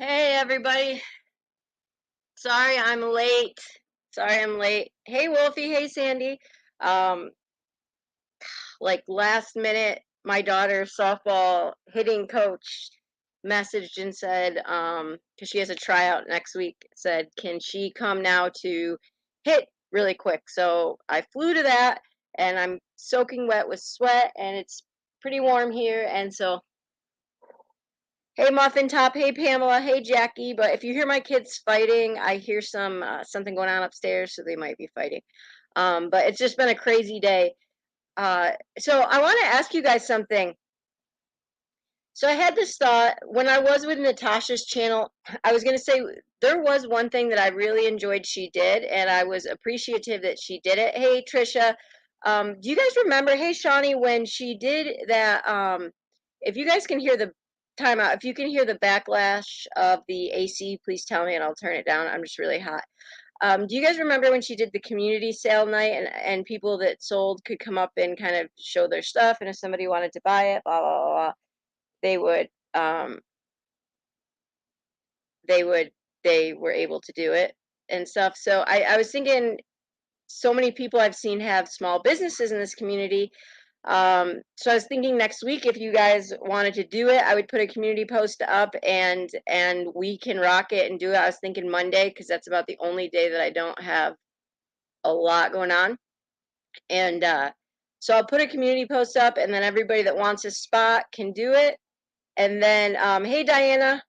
Hey everybody. Sorry I'm late. Sorry I'm late. Hey Wolfie, hey Sandy. Um like last minute my daughter's softball hitting coach messaged and said cuz she has a tryout next week, said can she come now to hit really quick. So I flew to that and I'm soaking wet with sweat and it's pretty warm here, and so hey Muffin Top, hey Pamela, hey Jackie. But if you hear my kids fighting, I hear something going on upstairs, so they might be fighting. But it's just been a crazy day. So I want to ask you guys something. So I had this thought when I was with Natasha's channel. I was gonna say there was one thing that I really enjoyed she did, and I was appreciative that she did it. Hey Trisha, do you guys remember? Hey Shawnee, when she did that, if you guys can hear the timeout, if you can hear the backlash of the AC, please tell me and I'll turn it down. I'm just really hot. Do you guys remember when she did the community sale night, and people that sold could come up and kind of show their stuff, and if somebody wanted to buy it, blah blah blah, blah, they would um they would they were able to do it and stuff. So I was thinking, so many people I've seen have small businesses in this community. So I was thinking next week, if you guys wanted to do it, I would put a community post up and we can rock it and do it. I was thinking Monday because that's about the only day that I don't have a lot going on. And so I'll put a community post up, and then everybody that wants a spot can do it. And then hey Diana.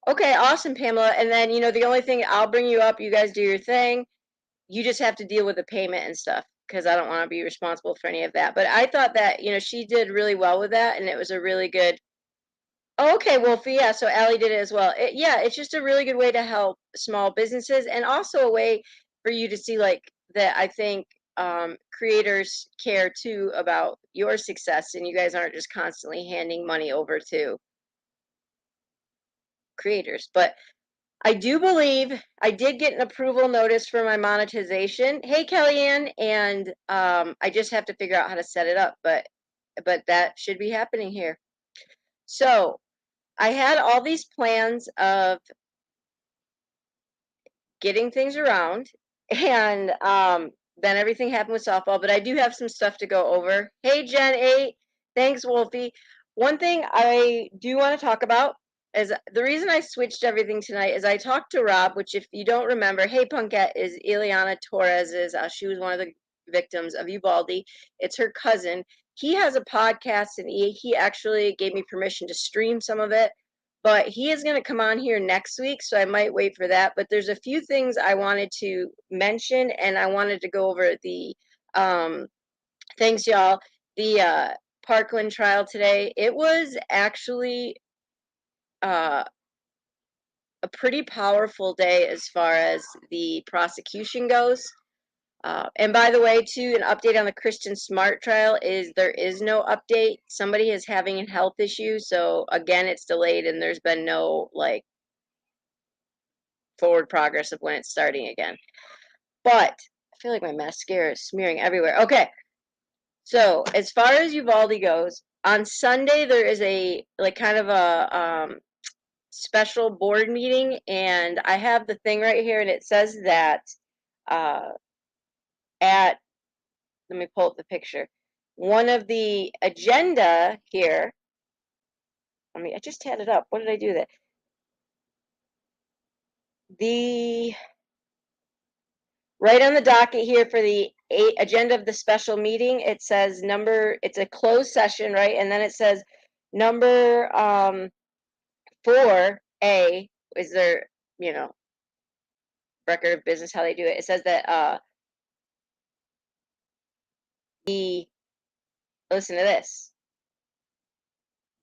Okay, awesome, Pamela. And then, the only thing, I'll bring you up, you guys do your thing. You just have to deal with the payment and stuff because I don't want to be responsible for any of that. But I thought that, she did really well with that, and it was a really good. Oh, okay, Wolfie, yeah, so Allie did it as well. Yeah, it's just a really good way to help small businesses, and also a way for you to see, like, that I think creators care too about your success, and you guys aren't just constantly handing money over to creators. But I do believe I did get an approval notice for my monetization. Hey, Kellyanne, and I just have to figure out how to set it up, but that should be happening here. So I had all these plans of getting things around, and then everything happened with softball. But I do have some stuff to go over. Hey, Jen 8, thanks, Wolfie. One thing I do want to talk about is the reason I switched everything tonight is I talked to Rob, which, if you don't remember, hey Punkette, is Ileana Torres's. She was one of the victims of Uvalde. It's her cousin. He has a podcast, and he actually gave me permission to stream some of it. But he is going to come on here next week, so I might wait for that. But there's a few things I wanted to mention, and I wanted to go over the thanks, y'all. The Parkland trial today. It was actually uh, a pretty powerful day as far as the prosecution goes. And by the way, too, an update on the Christian Smart trial is there is no update. Somebody is having a health issue, so again, it's delayed, and there's been no forward progress of when it's starting again. But I feel like my mascara is smearing everywhere. Okay, so as far as Uvalde goes, on Sunday there is a kind of a special board meeting, and I have the thing right here, and it says that uh, at let me pull up the picture. One of the agenda here. I just had it up. What did I do that? The Right on the docket here for the agenda of the special meeting, it says it's a closed session, right? And then it says number 4A is their, record of business, how they do it. It says that listen to this.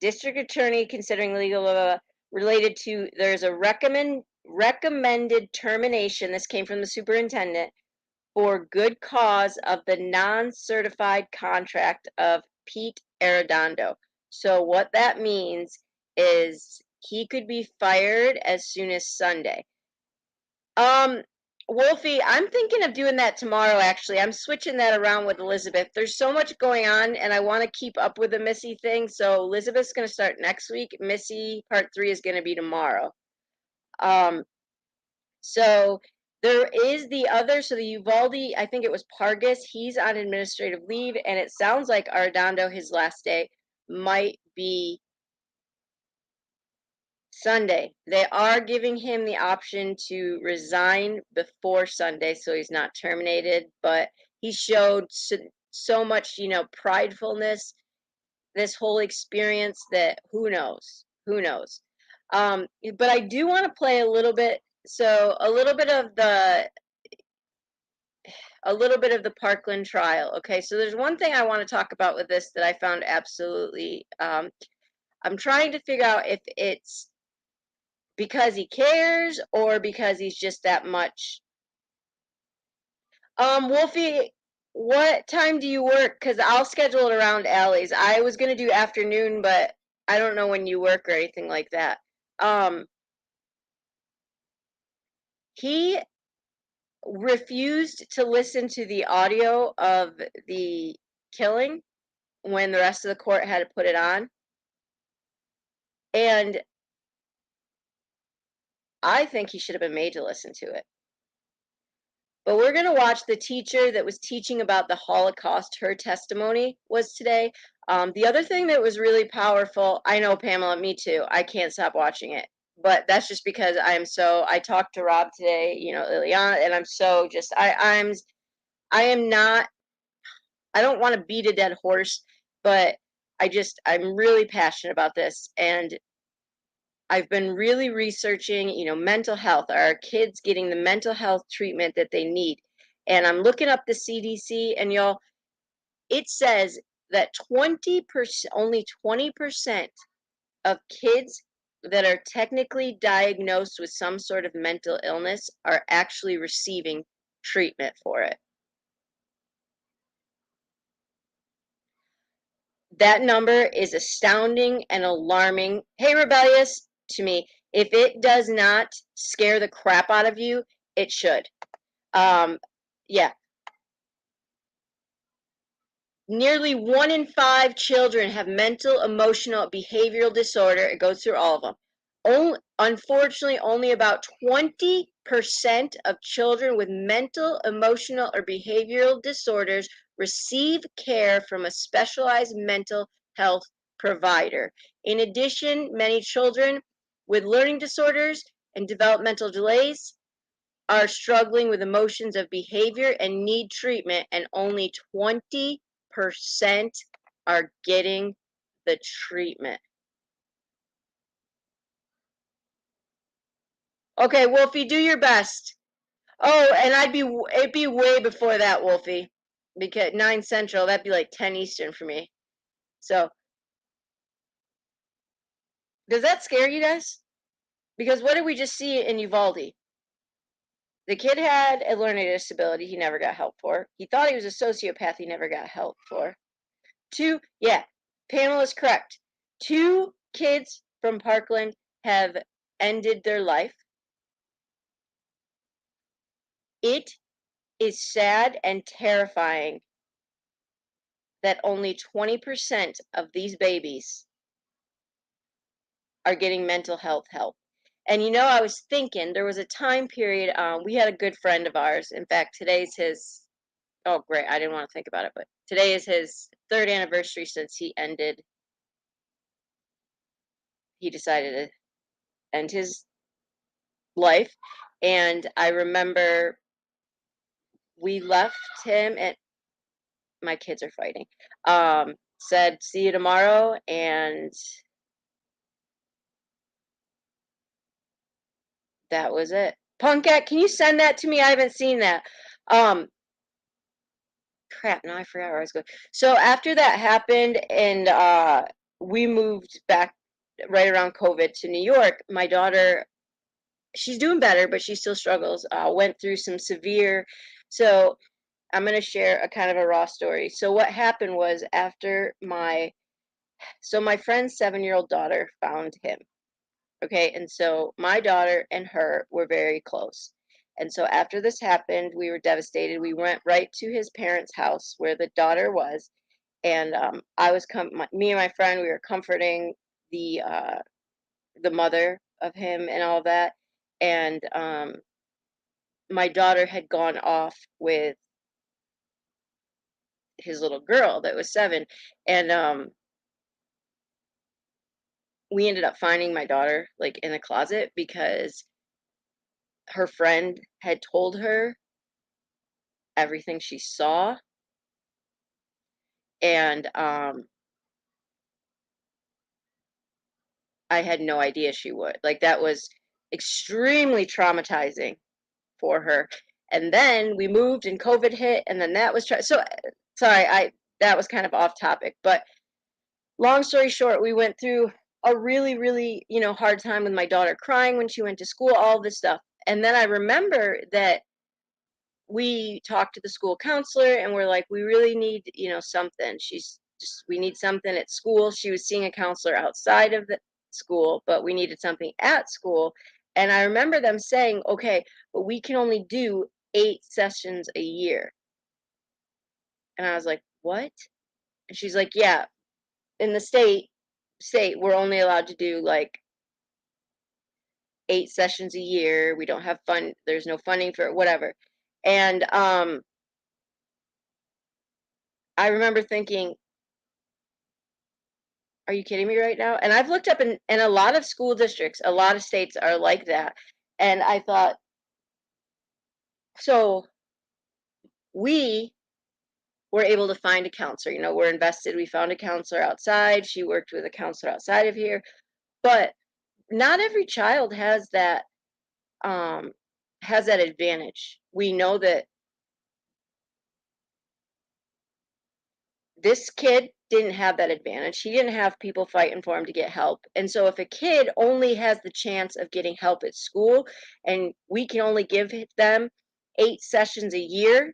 District attorney considering legal related to, there's a recommended termination. This came from the superintendent for good cause of the non-certified contract of Pete Arredondo. So what that means is he could be fired as soon as Sunday. Wolfie, I'm thinking of doing that tomorrow, actually. I'm switching that around with Elizabeth. There's so much going on, and I want to keep up with the Missy thing. So Elizabeth's going to start next week. Missy part 3 is going to be tomorrow. Um, so there is the other, so the Uvalde, I think it was Pargus, he's on administrative leave, and it sounds like Arredondo, his last day, might be Sunday. They are giving him the option to resign before Sunday so he's not terminated, but he showed so much, pridefulness this whole experience that who knows? Who knows? But I do want to play a little bit, so a little bit of the Parkland trial. Okay, so there's one thing I want to talk about with this that I found absolutely I'm trying to figure out if it's because he cares or because he's just that much. Wolfie, what time do you work? Because I'll schedule it around Allie's. I was gonna do afternoon, but I don't know when you work or anything like that. Um, he refused to listen to the audio of the killing when the rest of the court had to put it on. And I think he should have been made to listen to it. But we're going to watch the teacher that was teaching about the Holocaust. Her testimony was today. The other thing that was really powerful, I know, Pamela, me too. I can't stop watching it. But that's just because I talked to Rob today, Liliana, and I'm so just, I am not, I don't want to beat a dead horse, but I'm really passionate about this. And I've been really researching, mental health. Are our kids getting the mental health treatment that they need? And I'm looking up the CDC, and y'all, it says that 20%, only 20% of kids that are technically diagnosed with some sort of mental illness are actually receiving treatment for it. That number is astounding and alarming. Hey, Rebellious, to me, if it does not scare the crap out of you, it should. Yeah. Nearly 1 in 5 children have mental, emotional, behavioral disorder. It goes through all of them. Unfortunately, only about 20% of children with mental, emotional, or behavioral disorders receive care from a specialized mental health provider. In addition, many children with learning disorders and developmental delays are struggling with emotions of behavior and need treatment, and only 20% are getting the treatment. Okay, Wolfie, do your best. Oh, and it'd be way before that, Wolfie, because 9 Central, that'd be like 10 Eastern for me. So, does that scare you guys? Because what did we just see in Uvalde? The kid had a learning disability he never got help for. He thought he was a sociopath he never got help for. Yeah, Pamela's correct. 2 kids from Parkland have ended their life. It is sad and terrifying that only 20% of these babies are getting mental health help. And I was thinking there was a time period, we had a good friend of ours. In fact, today's his, oh, great, I didn't want to think about it, but today is his 3rd anniversary since he decided to end his life. And I remember we left him at, my kids are fighting, said, see you tomorrow. And that was it. Punkat, can you send that to me? I haven't seen that. Um, Crap, now I forgot where I was going. So after that happened and we moved back right around COVID to New York, my daughter, she's doing better, but she still struggles, went through some severe, so I'm going to share a kind of a raw story. So what happened was my friend's 7-year-old daughter found him. Okay, and so my daughter and her were very close. And so after this happened, we were devastated. We went right to his parents' house where the daughter was, and I was me and my friend, we were comforting the uh, the mother of him and all that. And my daughter had gone off with his little girl that was 7, and we ended up finding my daughter like in a closet because her friend had told her everything she saw, and I had no idea she would. Like, that was extremely traumatizing for her. And then we moved and COVID hit, and then that was sorry, I that was kind of off topic, but long story short, we went through a really, really, hard time with my daughter crying when she went to school, all this stuff. And then I remember that we talked to the school counselor and we're like, we really need, something. We need something at school. She was seeing a counselor outside of the school, but we needed something at school. And I remember them saying, okay, but we can only do 8 sessions a year. And I was like, what? And she's like, yeah, in the state, we're only allowed to do like 8 sessions a year. We don't have fun. There's no funding for it, whatever. And I remember thinking, are you kidding me right now? And I've looked up in a lot of school districts, a lot of states are like that. And I thought, so we were able to find a counselor. We're invested. We found a counselor outside. She worked with a counselor outside of here. But not every child um has that advantage. We know that this kid didn't have that advantage. He didn't have people fighting for him to get help. And so if a kid only has the chance of getting help at school and we can only give them 8 sessions a year,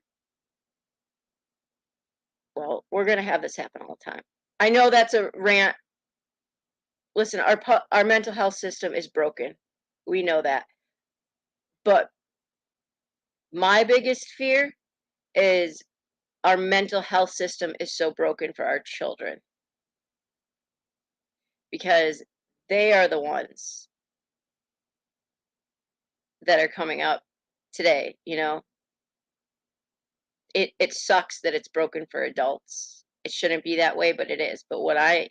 well, we're going to have this happen all the time. I know that's a rant. Listen, our mental health system is broken. We know that. But my biggest fear is our mental health system is so broken for our children because they are the ones that are coming up today. It sucks that it's broken for adults. It shouldn't be that way, but it is. But what I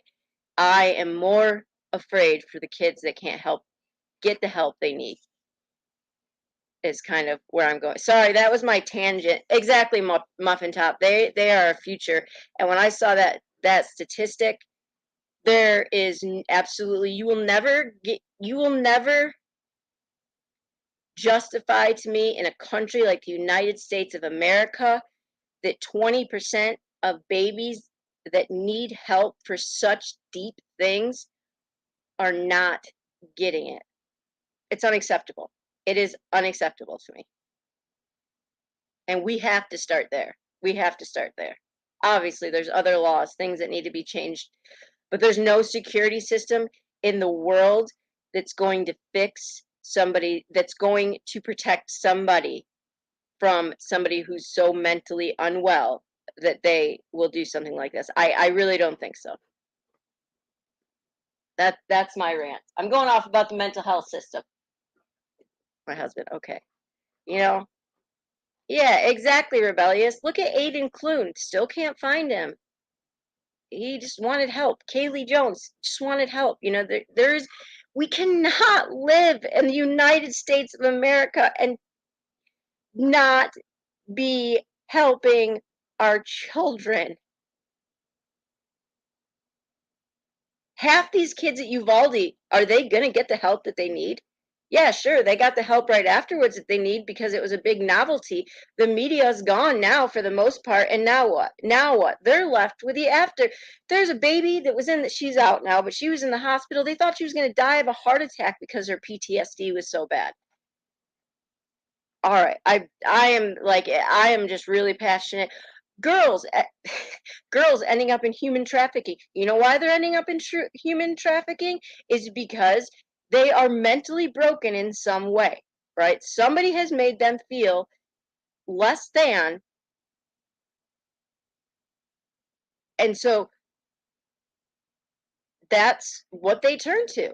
am more afraid for the kids that can't get the help they need is kind of where I'm going. Sorry, that was my tangent. Exactly, Muffin Top. They are our future. And when I saw that statistic, there is absolutely you will never justify to me in a country like the United States of America that 20% of babies that need help for such deep things are not getting it. It's unacceptable. It is unacceptable to me. And we have to start there. We have to start there. Obviously, there's other laws, things that need to be changed, but there's no security system in the world that's going to fix somebody, that's going to protect somebody from somebody who's so mentally unwell that they will do something like this. I really don't think so. That's my rant. I'm going off about the mental health system. My husband, okay. You know, yeah, exactly, rebellious. Look at Aiden Clune. Still can't find him. He just wanted help. Kaylee Jones just wanted help. We cannot live in the United States of America and not be helping our children. Half these kids at Uvalde, are they going to get the help that they need? Yeah, sure, they got the help right afterwards that they need because it was a big novelty. The media's gone now for the most part, and now what? Now what? They're left with the after. There's a baby that was she's out now, but she was in the hospital. They thought she was going to die of a heart attack because her PTSD was so bad. All right, I am just really passionate. Girls, girls ending up in human trafficking. You know why they're ending up in human trafficking? Is because they are mentally broken in some way. right? Somebody has made them feel less than, and so that's what they turn to.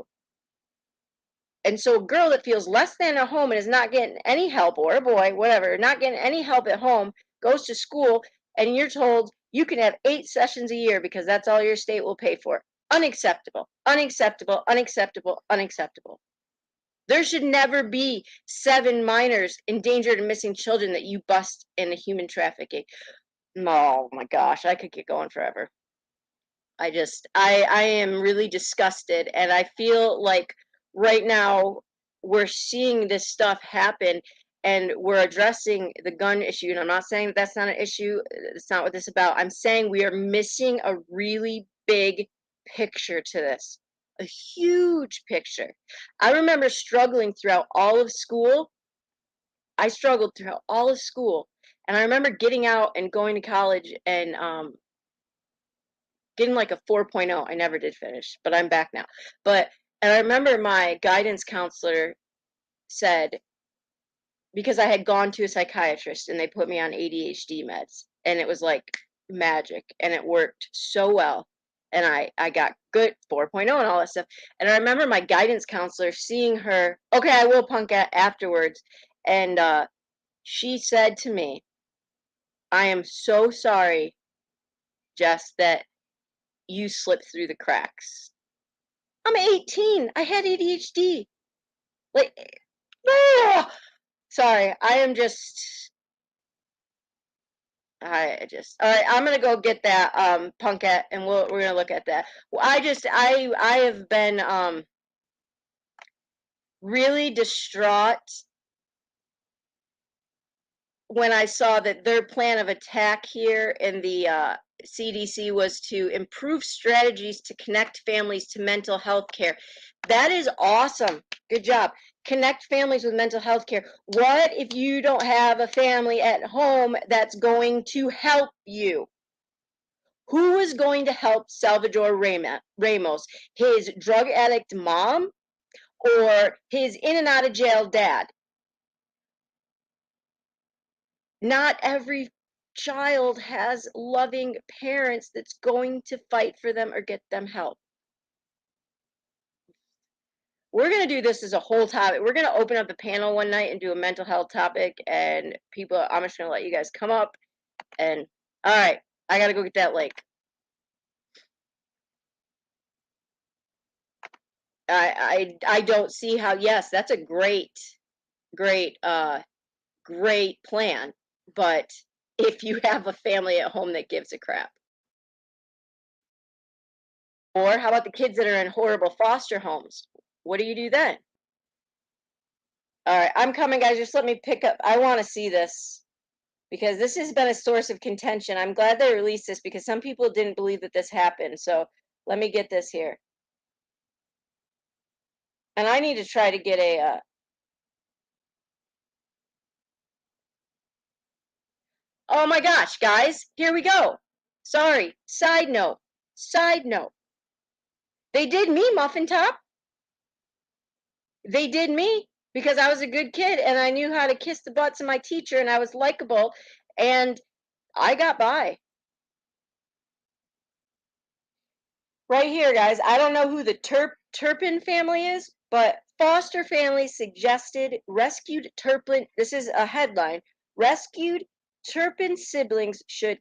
And so a girl that feels less than at home and is not getting any help, or a boy, whatever, not getting any help at home, goes to school, and you're told you can have 8 sessions a year because that's all your state will pay for. Unacceptable, unacceptable, unacceptable, unacceptable. There should never be 7 minors, endangered and missing children that you bust in the human trafficking. Oh my gosh, I could get going forever. I am really disgusted, and I feel like right now we're seeing this stuff happen, and we're addressing the gun issue. And I'm not saying that that's not an issue. It's not what this is about. I'm saying we are missing a really big picture to this, a huge picture. I remember struggling throughout all of school. I struggled throughout all of school, and I remember getting out and going to college and getting like a 4.0. I never did finish, but I'm back now. But and I remember my guidance counselor said, because I had gone to a psychiatrist and they put me on ADHD meds, and it was like magic, and it worked so well, and I got good 4.0 and all that stuff. And I remember my guidance counselor seeing her. Okay, I will punk afterwards, and she said to me, "I am so sorry, Jess, that you slipped through the cracks." I'm 18. I had ADHD. Like, ah! Sorry. All right. I'm gonna go get that punkette, and we're gonna look at that. Well, I have been really distraught when I saw that their plan of attack here in the CDC was to improve strategies to connect families to mental health care. That is awesome. Good job. Connect families with mental health care. What if you don't have a family at home that's going to help you? Who is going to help Salvador Ramos? His drug addict mom or his in and out of jail dad? Not every child has loving parents that's going to fight for them or get them help. We're going to do this as a whole topic. We're going to open up the panel one night and do a mental health topic, and people, I'm just going to let you guys come up. And all right, I got to go get that lake. I don't see how. Yes, that's a great great plan, but if you have a family at home that gives a crap. Or how about the kids that are in horrible foster homes? What do you do then? All right, I'm coming, guys. Just let me pick up. I want to see this because this has been a source of contention. I'm glad they released this because some people didn't believe that this happened. So let me get this here. And I need to try to get a. Oh my gosh, guys, here we go. Sorry. Side note. Side note. They did me, Muffin Top. They did me because I was a good kid and I knew how to kiss the butts of my teacher and I was likable and I got by. Right here, guys. I don't know who the Turpin family is, but foster family suggested rescued Turpin. This is a headline. Rescued Turpin siblings should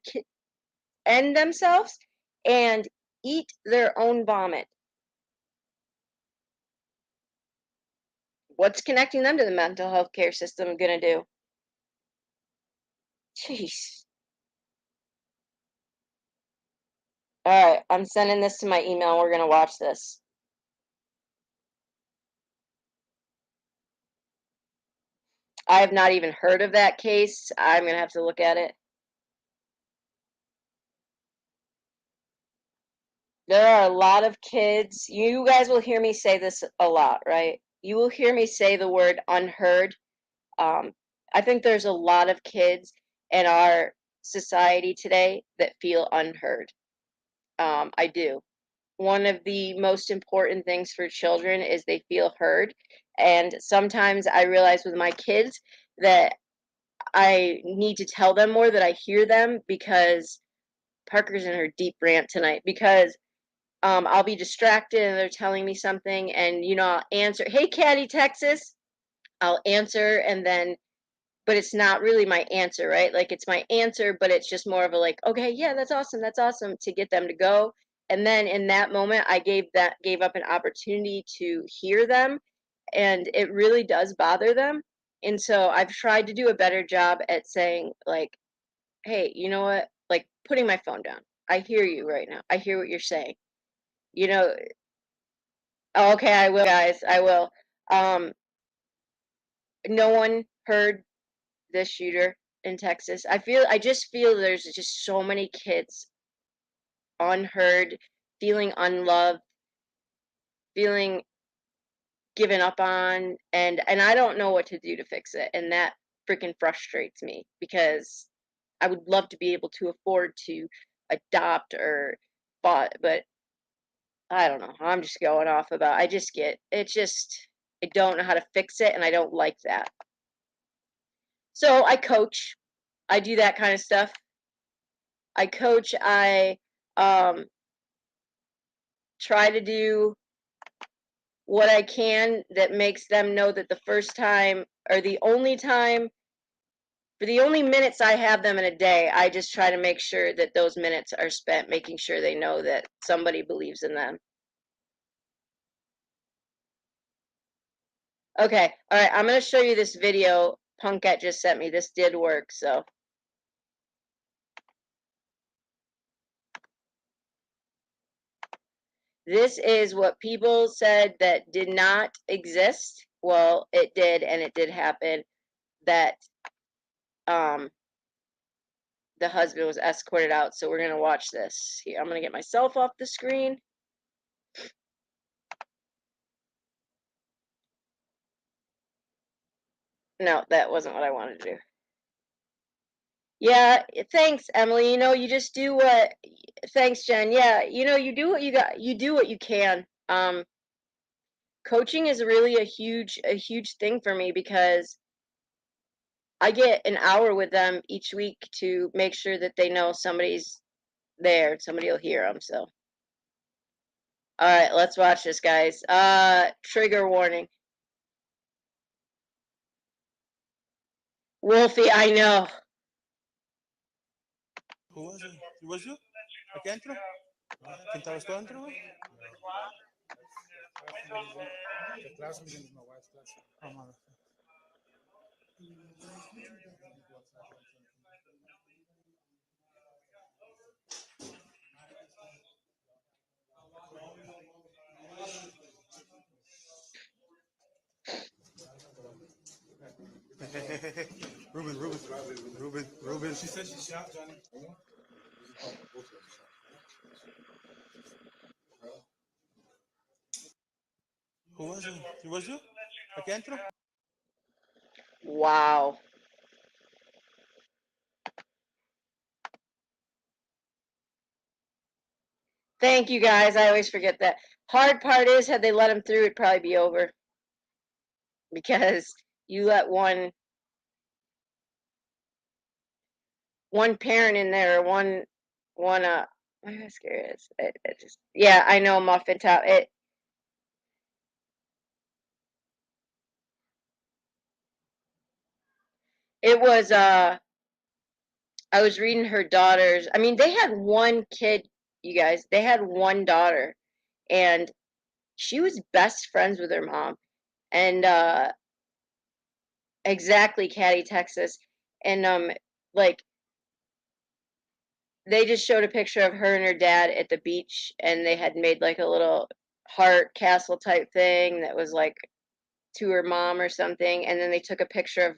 end themselves and eat their own vomit. What's connecting them to the mental health care system going to do? Jeez. All right, I'm sending this to my email. We're going to watch this. I have not even heard of that case. I'm going to have to look at it. There are a lot of kids. You guys will hear me say this a lot, right? You will hear me say the word unheard. I think there's a lot of kids in our society today that feel unheard. I do. one of the most important things for children is they feel heard. And sometimes I realize with my kids that I need to tell them more, that I hear them, because Parker's in her deep rant tonight, because I'll be distracted and they're telling me something, and I'll answer, "Hey, Caddy, Texas." I'll answer, and then, but it's not really my answer, right? Like, it's my answer, but it's just more of a, like, "Okay, yeah, that's awesome," to get them to go. And then in that moment, I gave up an opportunity to hear them, and it really does bother them. And so I've tried to do a better job at saying, like, "Hey, you know what?" Like, putting my phone down. "I hear you right now. I hear what you're saying." You know, oh, okay, I will, guys. I will. Um, no one heard this shooter in Texas. I just feel there's just so many kids unheard, feeling unloved, feeling given up on, and I don't know what to do to fix it, and that freaking frustrates me, because I would love to be able to afford to adopt or but I don't know. I'm just going off about, I just get it's just, I don't know how to fix it, and I don't like that. So I coach. I do that kind of stuff. I coach. I um try to do what I can that makes them know that the first time, or the only time, for the only minutes I have them in a day, I just try to make sure that those minutes are spent making sure they know that somebody believes in them. Okay, all right, I'm going to show you this video Punkette just sent me. This did work, so. This is what people said that did not exist. Well, it did, and it did happen, that um, the husband was escorted out. So we're going to watch this. Here, I'm going to get myself off the screen. No, that wasn't what I wanted to do. Yeah, thanks, Emily. You just do what. Thanks, Jen. Yeah, you do what you got. You do what you can. Coaching is really a huge thing for me, because I get an hour with them each week to make sure that they know somebody's there. Somebody will hear them. So, all right, let's watch this, guys. Trigger warning. Wolfie, I know. Who was it? It was you? Aqui dentro? Quem estavas tu dentro, güey? Ah, madre. Ruben. She said she shot Johnny. Who was it? It was you? Aqui dentro? Wow. Thank you, guys. I always forget that. Hard part is, had they let him through, it'd probably be over, because you let one parent in there, or one I'm scared. It just, yeah, I know, Muffin Top. It was I was reading her daughter's. I mean, they had one kid, you guys. They had one daughter, and she was best friends with her mom. And exactly, Caddy, Texas. And like, they just showed a picture of her and her dad at the beach, and they had made like a little heart castle type thing that was like to her mom or something. And then they took a picture of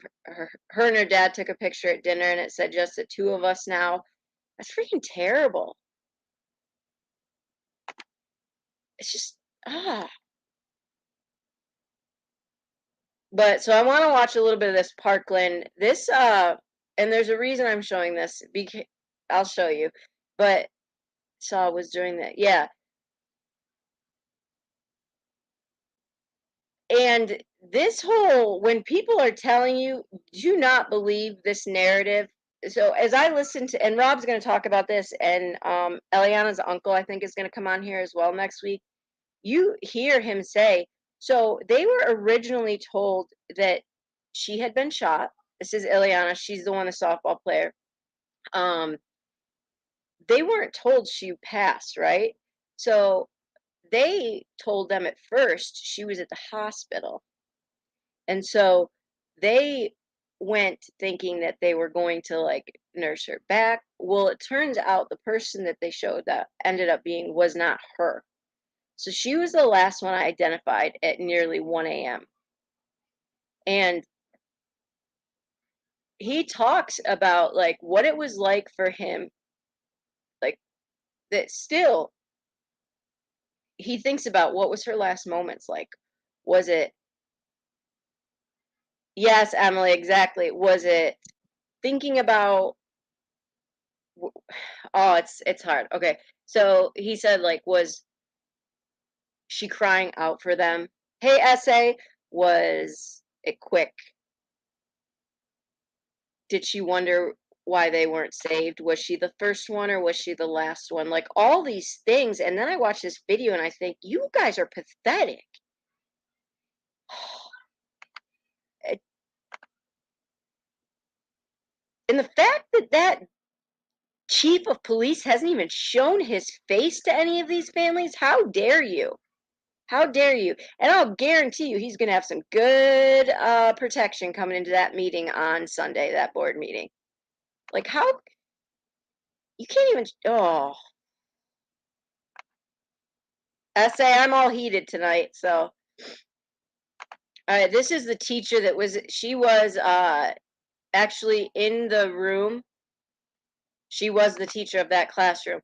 her and her dad took a picture at dinner, and it said, "Just the two of us now." That's freaking terrible. It's just, ah. But so I want to watch a little bit of this Parkland. This and there's a reason I'm showing this, because I'll show you. But Saw was doing that. Yeah. And this whole, when people are telling you, do not believe this narrative. So as I listen to, and Rob's going to talk about this, and Eliana's uncle, I think, is going to come on here as well next week. You hear him say, so they were originally told that she had been shot. This is Ileana. She's the one, the softball player. They weren't told she passed, right? So they told them at first she was at the hospital. And so they went thinking that they were going to like nurse her back. Well, it turns out the person that they showed that ended up being was not her. So she was the last one identified at nearly 1 a.m. And he talks about like what it was like for him, like that still he thinks about what was her last moments like. Was it, yes, Emily, exactly. Was it thinking about, oh, it's hard. Okay. So he said, like, was she crying out for them? Hey, essay, was it quick? Did she wonder why they weren't saved? Was she the first one or was she the last one? Like all these things. And then I watch this video and I think, you guys are pathetic. And the fact that that chief of police hasn't even shown his face to any of these families, how dare you? How dare you? And I'll guarantee you he's going to have some good protection coming into that meeting on Sunday, that board meeting. Like, how? You can't even. Oh. Essay, I'm all heated tonight. So, all right, this is the teacher that was, she was actually in the room. She was the teacher of that classroom.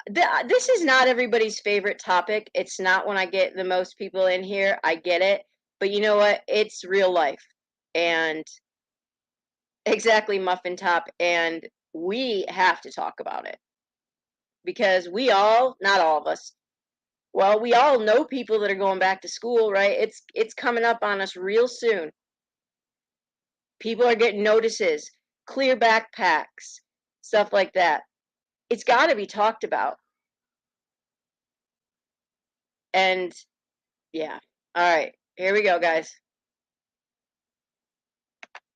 This is not everybody's favorite topic. It's not when I get the most people in here. I get it. But you know what? It's real life. And exactly, Muffin Top. And we have to talk about it. Because we all, not all of us, well, we all know people that are going back to school, right? It's coming up on us real soon. People are getting notices, clear backpacks, stuff like that. It's got to be talked about. And yeah. All right. Here we go, guys.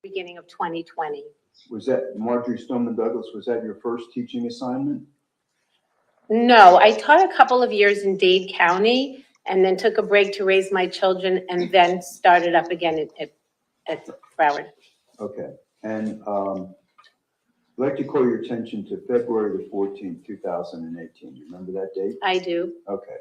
Beginning of 2020. Was that Marjorie Stoneman Douglas? Was that your first teaching assignment? No, I taught a couple of years in Dade County and then took a break to raise my children and then started up again at Broward. Okay, and I'd like to call your attention to February the 14th, 2018. You remember that date? I do. Okay.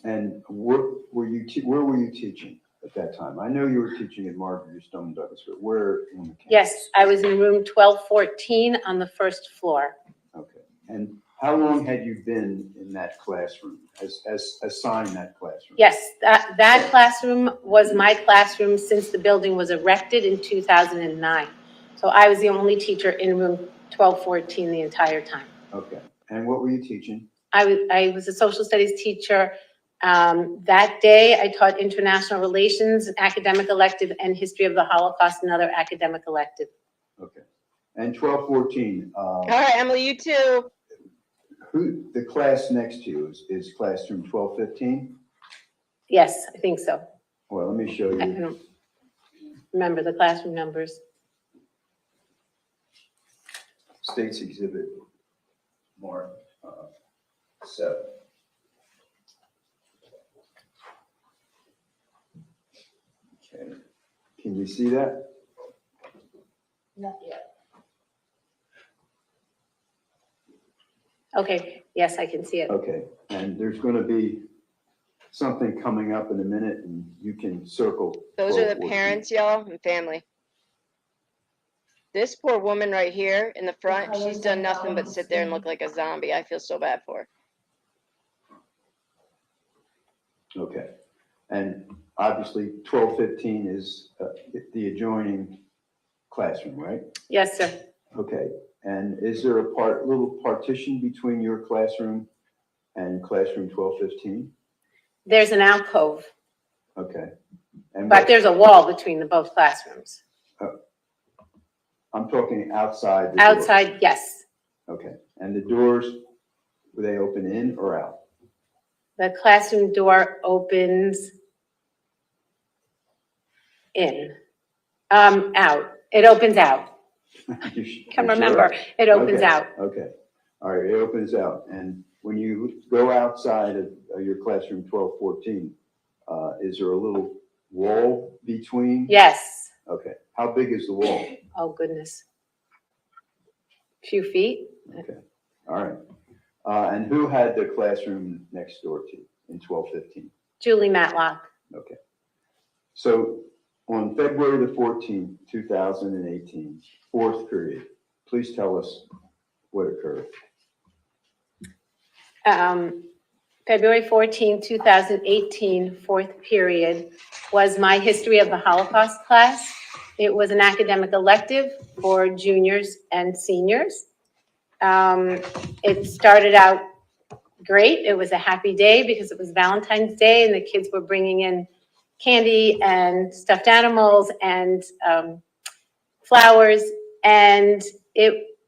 And where were you teaching at that time? I know you were teaching at Marjorie Stoneman Douglas, but where on the campus? Yes, I was in room 1214 on the first floor. Okay, and how long had you been in that classroom, as assigned that classroom? Yes, that classroom was my classroom since the building was erected in 2009. So I was the only teacher in room 1214 the entire time. Okay, and what were you teaching? I was a social studies teacher. That day, I taught international relations, academic elective, and history of the Holocaust, another academic elective. Okay, and 1214. All right, Emily, you too. Who, the class next to you is classroom 1215? Yes, I think so. Well, let me show I you. don't remember the classroom numbers. States Exhibit Mark 7. Okay, can you see that? Not yet. Okay, yes, I can see it. Okay, and there's going to be something coming up in a minute, and you can circle. Those are the 1214. parents, y'all, and family. This poor woman right here in the front, she's done nothing but sit there and look like a zombie. I feel so bad for her. Okay, and obviously 1215 is the adjoining classroom, right? Yes, sir. Okay, and is there a little partition between your classroom and classroom 1215? There's an alcove. Okay. And But there's a wall between the both classrooms. I'm talking outside the doors. Outside, yes. Okay. And the doors, were they open in or out? The classroom door opens in, out. It opens out. Can remember, it opens out. Okay. All right, it opens out. And when you go outside of your classroom 1214, is there a little wall between? Yes. Okay. How big is the wall? Oh, goodness. Few feet. Okay. All right. And who had the classroom next door to you in 1215? Julie Matlock. Okay. So on February the 14th, 2018, fourth period, please tell us what occurred. February 14, 2018, fourth period, was my History of the Holocaust class. It was an academic elective for juniors and seniors. It started out great. It was a happy day because it was Valentine's Day and the kids were bringing in candy and stuffed animals and flowers. And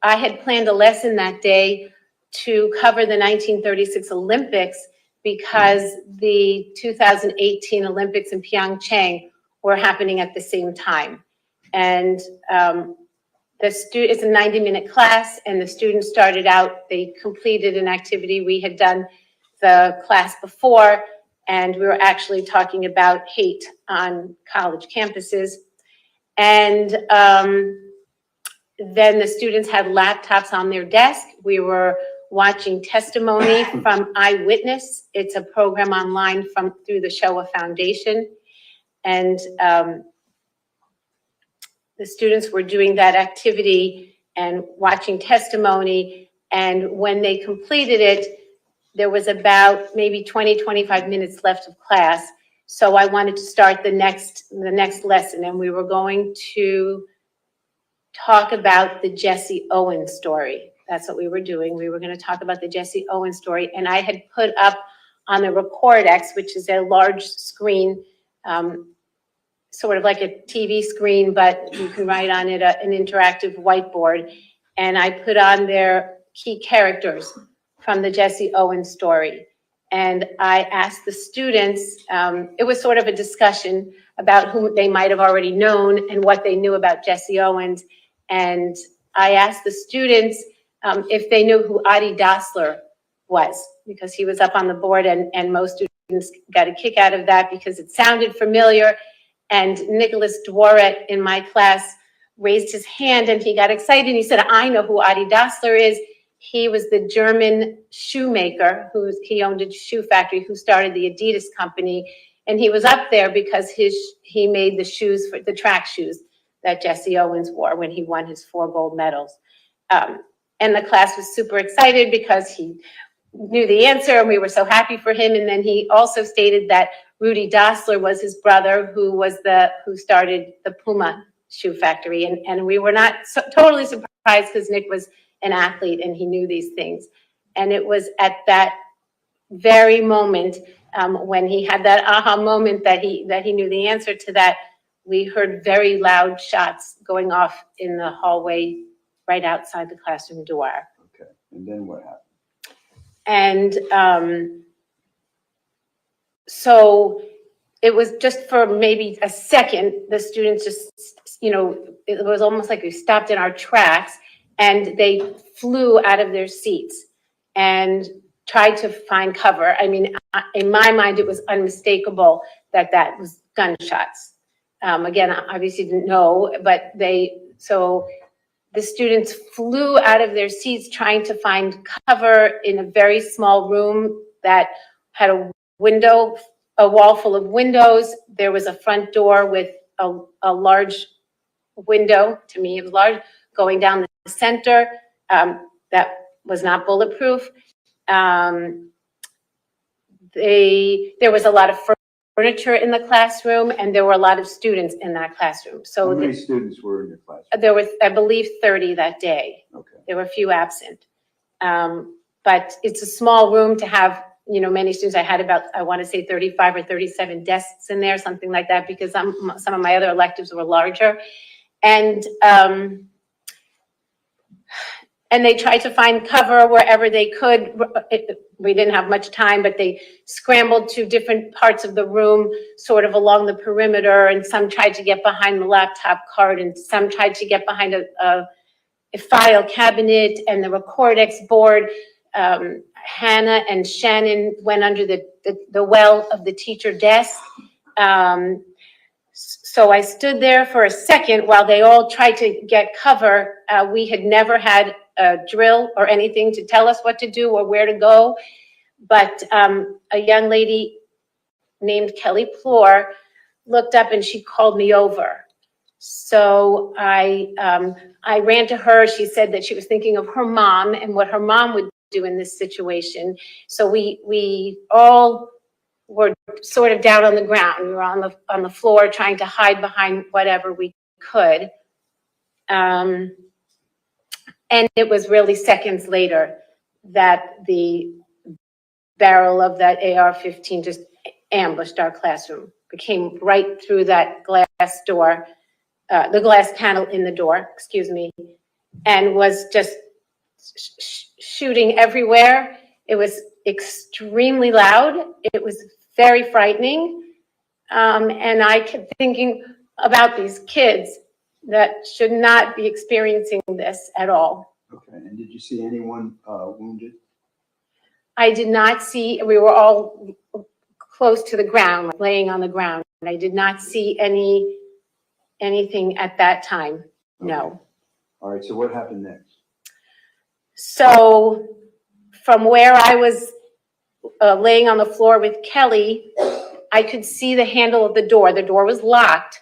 I had planned a lesson that day to cover the 1936 Olympics because the 2018 Olympics in Pyeongchang were happening at the same time. And it's a 90-minute class, and the students started out, they completed an activity we had done the class before, and we were actually talking about hate on college campuses. And then the students had laptops on their desk. We were watching testimony from Eyewitness. It's a program online through the Shoah Foundation. And the students were doing that activity and watching testimony. And when they completed it, there was about maybe 20, 25 minutes left of class. So I wanted to start the next lesson, and we were going to talk about the Jesse Owens story. That's what we were doing. We were going to talk about the Jesse Owens story. And I had put up on the Recordex, which is a large screen, sort of like a TV screen, but you can write on it an interactive whiteboard. And I put on there key characters from the Jesse Owens story. And I asked the students, it was sort of a discussion about who they might have already known and what they knew about Jesse Owens. And I asked the students if they knew who Adi Dassler was, because he was up on the board, and most students got a kick out of that because it sounded familiar. And Nicholas Dworet in my class raised his hand and he got excited. He said, I know who Adi Dassler is. He was the German shoemaker he owned a shoe factory, who started the Adidas company. And he was up there because he made the shoes, for the track shoes that Jesse Owens wore when he won his 4 gold medals. And the class was super excited because he knew the answer and we were so happy for him. And then he also stated that Rudy Dassler was his brother, who started the Puma shoe factory. And we were not totally surprised because Nick was an athlete and he knew these things. And it was at that very moment when he had that aha moment that he knew the answer to that, we heard very loud shots going off in the hallway right outside the classroom door. Okay, and then what happened? And so it was just for maybe a second, the students just, it was almost like we stopped in our tracks and they flew out of their seats and tried to find cover. I mean, in my mind, it was unmistakable that was gunshots. Again, I obviously didn't know, but so the students flew out of their seats trying to find cover in a very small room that had a wall full of windows. There was a front door with a large window, to me it was large, going down the center, that was not bulletproof. There was a lot of furniture in the classroom, and there were a lot of students in that classroom. So how many students were in your class? there was, I believe, 30 that day. Okay. There were a few absent. But it's a small room to have, many students. I had about, I want to say 35 or 37 desks in there, something like that, because some of my other electives were larger. And they tried to find cover wherever they could. We didn't have much time, but they scrambled to different parts of the room, sort of along the perimeter, and some tried to get behind the laptop cart, and some tried to get behind a file cabinet and the Recordex board. Hannah and Shannon went under the well of the teacher desk. So I stood there for a second while they all tried to get cover. We had never had a drill or anything to tell us what to do or where to go. But a young lady named Kelly Plore looked up and she called me over. So I ran to her. She said that she was thinking of her mom and what her mom would do in this situation. So we all were sort of down on the ground. We were on the floor trying to hide behind whatever we could. And it was really seconds later that the barrel of that AR-15 just ambushed our classroom. It came right through that glass door, the glass panel in the door, excuse me, and was just shooting everywhere. It was extremely loud. It was very frightening. And I kept thinking about these kids that should not be experiencing this at all. Okay, and did you see anyone wounded? I did not see, we were all close to the ground, laying on the ground. I did not see anything at that time, no. Okay. All right, so what happened next? So from where I was laying on the floor with Kelly, I could see the handle of the door. The door was locked,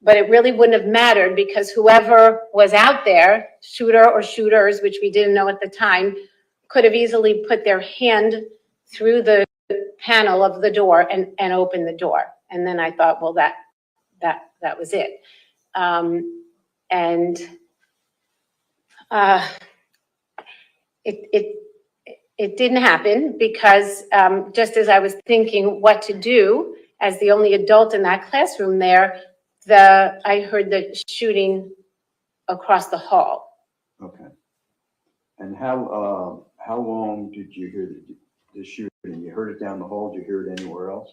but it really wouldn't have mattered because whoever was out there, shooter or shooters, which we didn't know at the time, could have easily put their hand through the panel of the door and opened the door. And then I thought, well, that was it. It didn't happen because just as I was thinking what to do, as the only adult in that classroom there, I heard the shooting across the hall. Okay. And how long did you hear the shooting? You heard it down the hall? Did you hear it anywhere else?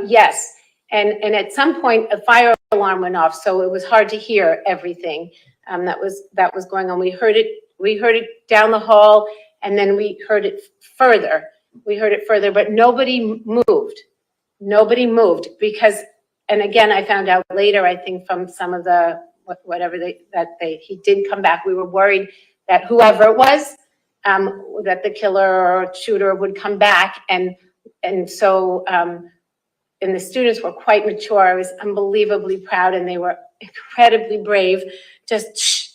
Yes, and at some point a fire alarm went off, so it was hard to hear everything that was going on. We heard it down the hall, and then we heard it further. But nobody moved. Nobody moved because, and again, I found out later, I think from some of the he did come back. We were worried that whoever it was, that the killer or shooter would come back, and so and the students were quite mature. I was unbelievably proud, and they were incredibly brave. Just shh.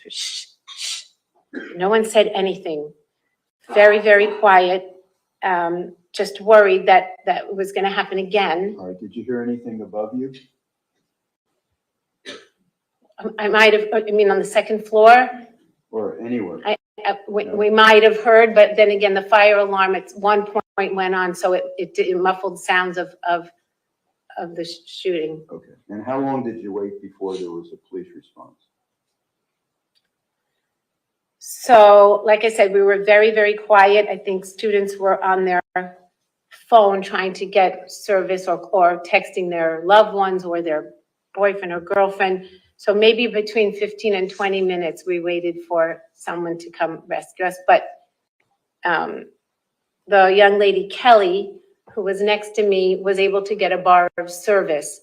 Shh. No one said anything. Very, very quiet. Just worried that it was going to happen again. All right. Did you hear anything above you? I might have. I mean, on the second floor. Or anywhere? We might have heard, but then again, the fire alarm at one point went on, so it muffled sounds of the shooting. Okay. And how long did you wait before there was a police response? So, like I said, we were very, very quiet. I think students were on their phone trying to get service or texting their loved ones or their boyfriend or girlfriend. So maybe between 15 and 20 minutes, we waited for someone to come rescue us. But the young lady, Kelly, who was next to me, was able to get a bar of service.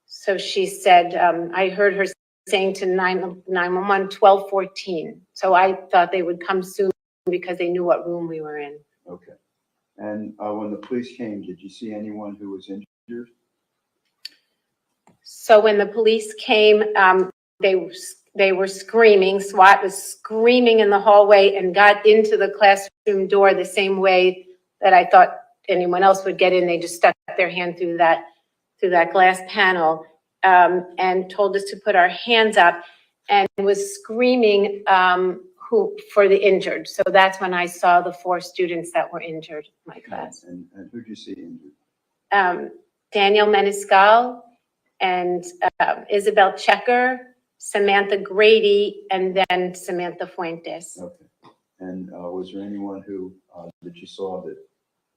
So she said, I heard her saying to 911, 1214. So I thought they would come soon because they knew what room we were in. Okay. And when the police came, did you see anyone who was injured? So when the police came, they were screaming. SWAT was screaming in the hallway and got into the classroom door the same way that I thought anyone else would get in. They just stuck their hand through that glass panel and told us to put our hands up and was screaming, for the injured. So that's when I saw the 4 students that were injured in my class. And who'd you see injured? Daniel Meniscal and Isabel Checker, Samantha Grady, and then Samantha Fuentes. Okay. And was there anyone who, that you saw that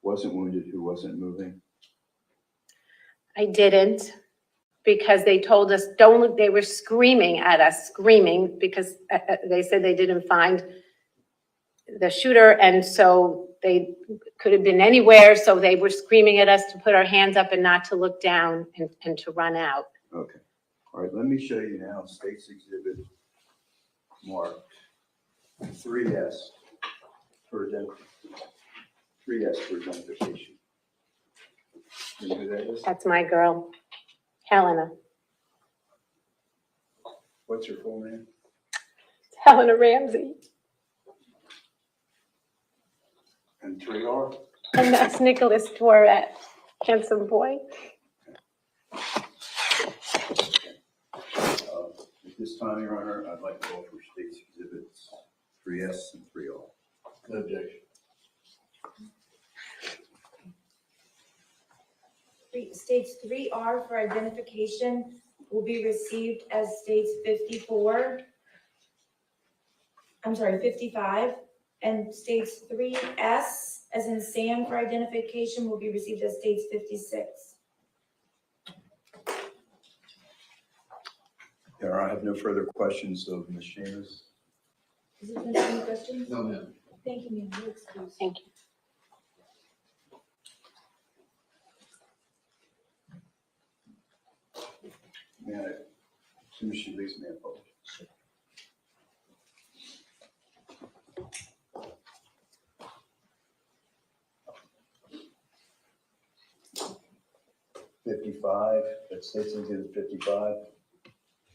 wasn't wounded, who wasn't moving? I didn't, because they told us, don't look, they were screaming at us, screaming, because they said they didn't find the shooter, and so they could have been anywhere, so they were screaming at us to put our hands up and not to look down and to run out. Okay. All right, let me show you now State's Exhibit marked 3S for identification. You know who that is? That's my girl, Helena. What's her full name? Helena Ramsey. And 3R? And that's Nicholas Dworet, handsome boy. At this time, Your Honor, I'd like to call for State's Exhibits 3S and 3R. No objection. States 3R for identification will be received as states 55, and states 3S, as in Sam, for identification will be received as states 56. Your Honor, I have no further questions of Ms. Seamus. Is there any questions? No, ma'am. Thank you, ma'am. You're excused. Thank you. May I, as soon as she leaves, may I apologize? Sure. $55, that State's Exhibit 55.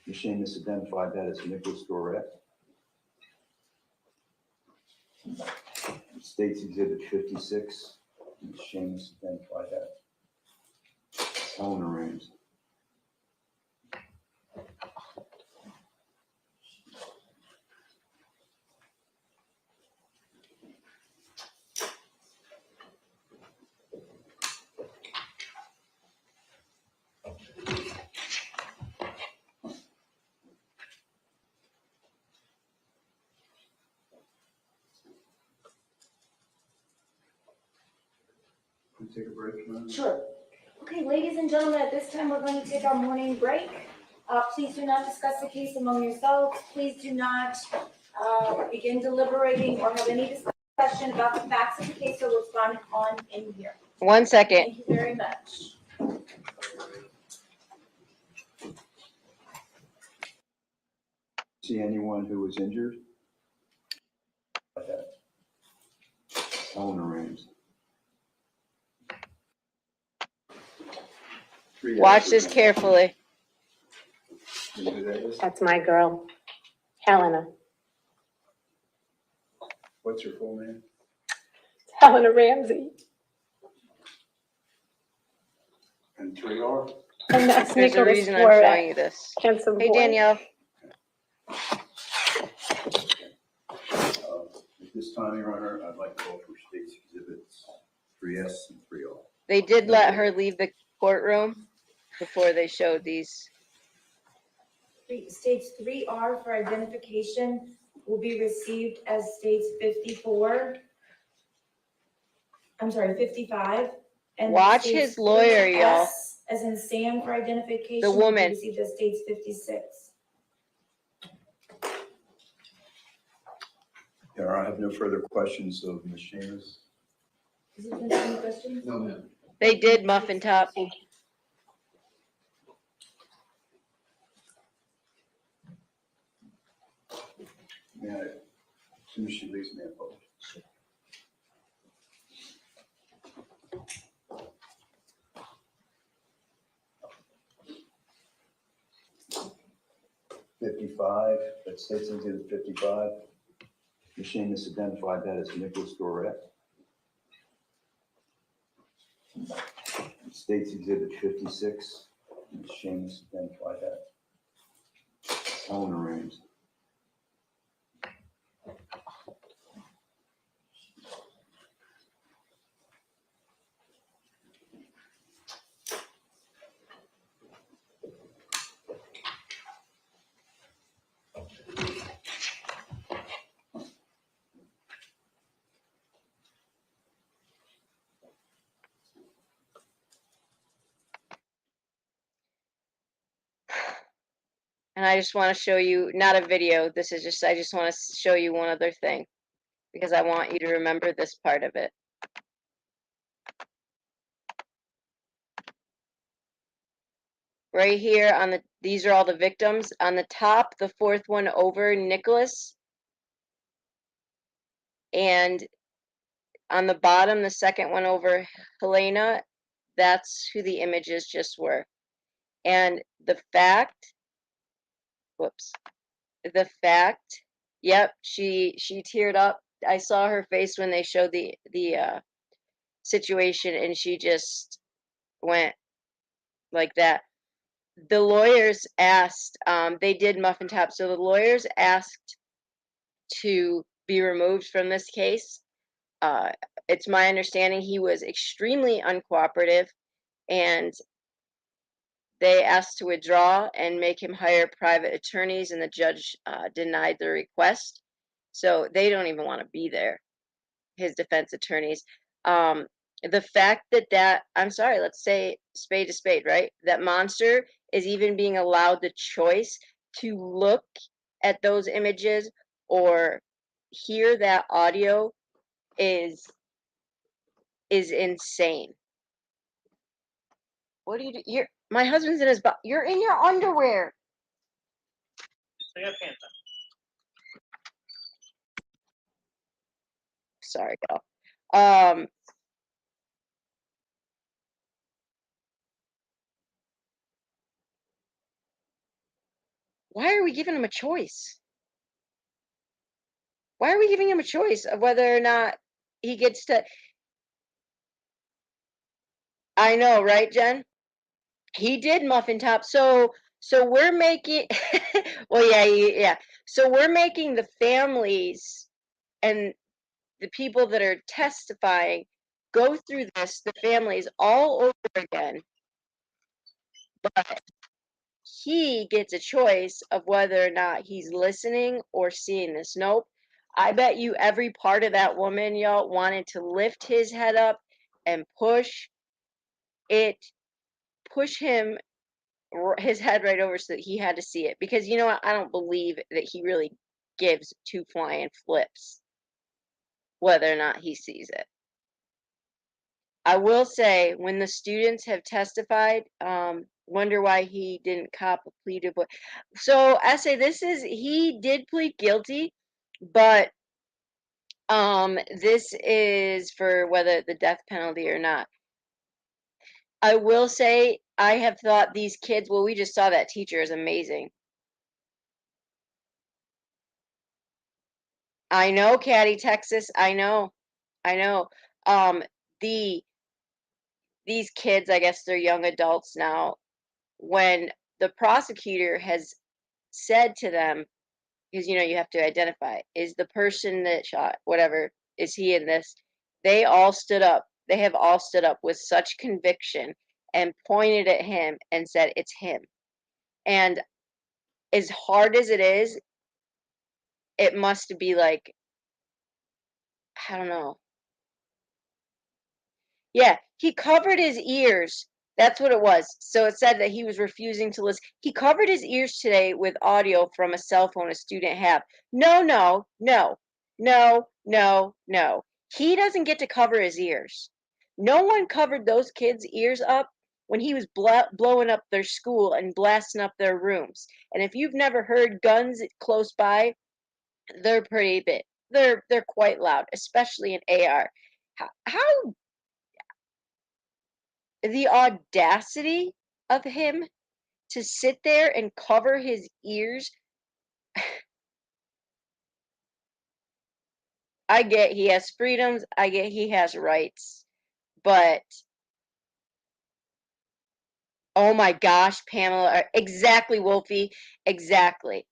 Ms. Seamus identified that as Nicholas Dworet. State's Exhibit 56, Ms. Seamus identified that. Helena Ramsey. Can we take a break, Your Honor? Sure. Okay, ladies and gentlemen, at this time, we're going to take our morning break. Please do not discuss the case among yourselves. Please do not begin deliberating or have any discussion about the facts of the case or what's gone on in here. 1 second. Thank you very much. See anyone who was injured? Like that. Helena Ramsey. Watch this carefully. You know who that is? That's my girl, Helena. What's her full name? Helena Ramsey. And 3R? And that's There's a Nicholas reason I'm showing Dworet, you this. handsome Hey, boy. Danielle. At this time, Your Honor, I'd like to call for State's Exhibits 3S and 3R. They did let her leave the courtroom before they showed these. States 3R for identification will be received as states 55, and Watch states his lawyer, 3S, y'all. as in Sam, for identification The will be woman. received as states 56. Your Honor, I have no further questions of Ms. Seamus. Is there any questions? No, ma'am. They did muffin top. Thank you. May I, as soon as she leaves, may I apologize? Sure. $55, that State's Exhibit 55. Ms. Seamus identified that as Nicholas Dworet. State's Exhibit 56. Ms. Seamus identified that. Helena Ramsey. And I just want to show you, not a video, this is just, I just want to show you one other thing because I want you to remember this part of it. Right here on the, these are all the victims. On the top, the fourth one over, Nicholas. And on the bottom, the second one over, Helena. That's who the images just were. And the fact, whoops, the fact, yep, she teared up. I saw her face when they showed the situation, and she just went like that. The lawyers asked, they did muffin top, so the lawyers asked to be removed from this case. It's my understanding he was extremely uncooperative, and they asked to withdraw and make him hire private attorneys, and the judge denied the request. So they don't even want to be there, his defense attorneys. The fact that I'm sorry, let's say spade to spade, right? That monster is even being allowed the choice to look at those images or hear that audio is insane. What do you do? My husband's in his you're in your underwear. Sorry, y'all. Why are we giving him a choice? Why are we giving him a choice of whether or not he gets to? I know, right, Jen? He did muffin top. So we're making well, yeah. So we're making the families and the people that are testifying go through this, the families all over again. But he gets a choice of whether or not he's listening or seeing this. Nope. I bet you every part of that woman, y'all, wanted to lift his head up and push him his head right over so that he had to see it. Because you know what? I don't believe that he really gives two flying flips whether or not he sees it. I will say, when the students have testified, wonder why he didn't cop a plea to. So I say he did plead guilty, but this is for whether the death penalty or not. I will say I have thought these kids. Well, we just saw that teacher is amazing. I know, Caddy, Texas. I know. Um, the these kids, I guess they're young adults now. When the prosecutor has said to them, because you have to identify, is the person that shot, whatever, is he in this? They all stood up. They have all stood up with such conviction and pointed at him and said, it's him. And as hard as it is, it must be like, I don't know. Yeah, he covered his ears. That's what it was. So it said that he was refusing to listen. He covered his ears today with audio from a cell phone a student had. No, no, no, no, no, no. He doesn't get to cover his ears. No one covered those kids' ears up when he was blowing up their school and blasting up their rooms. And if you've never heard guns close by, they're pretty big. They're quite loud, especially an AR. How the audacity of him to sit there and cover his ears. I get he has freedoms, I get he has rights, but oh my gosh, Pamela, exactly, Wolfie, exactly,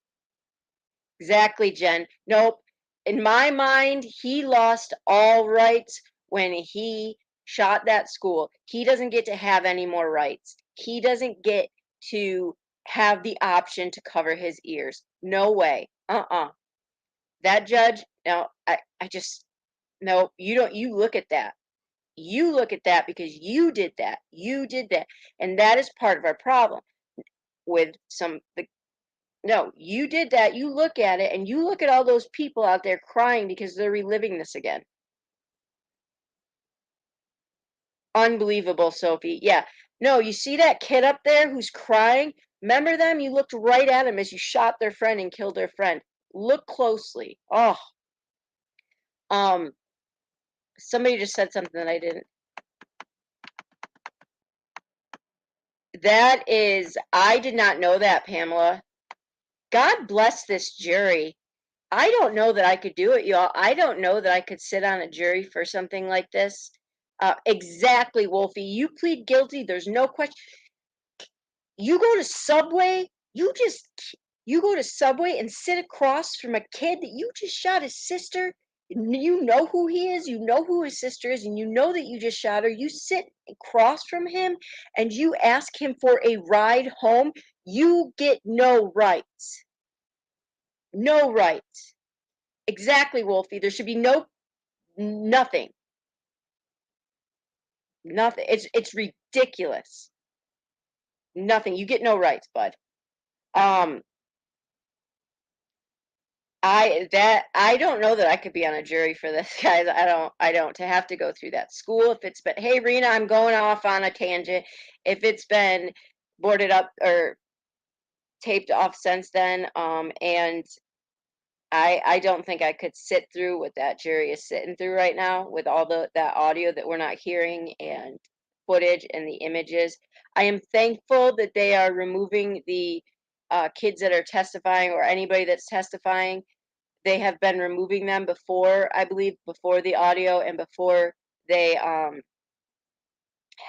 Jen. Nope. In my mind, he lost all rights when he shot that school. He doesn't get to have any more rights. He doesn't get to have the option to cover his ears. No way. That judge, no, I just, no, you don't, you look at that. You look at that because you did that. You did that. And that is part of our problem with No, you did that. You look at it and you look at all those people out there crying because they're reliving this again. Unbelievable, Sophie. Yeah. No, you see that kid up there who's crying? Remember them? You looked right at him as you shot their friend and killed their friend. Look closely. Oh, um, somebody just said something that I didn't. That is, I did not know that, Pamela. God bless this jury. I don't know that I could do it, y'all. I don't know that I could sit on a jury for something like this. Exactly, Wolfie. You plead guilty. There's no question. You go to Subway, you go to Subway and sit across from a kid that you just shot his sister. You know who he is, you know who his sister is, and you know that you just shot her. You sit across from him and you ask him for a ride home. You get no rights. No rights. Exactly, Wolfie. There should be nothing. Nothing. It's ridiculous. Nothing. You get no rights, bud. Um, I don't know that I could be on a jury for this, guys. I don't to have to go through that school if it's been, hey Rena, I'm going off on a tangent. If it's been boarded up or taped off since then, and I don't think I could sit through what that jury is sitting through right now with all that audio that we're not hearing and footage and the images. I am thankful that they are removing the kids that are testifying or anybody that's testifying. They have been removing them before, I believe, before the audio and before they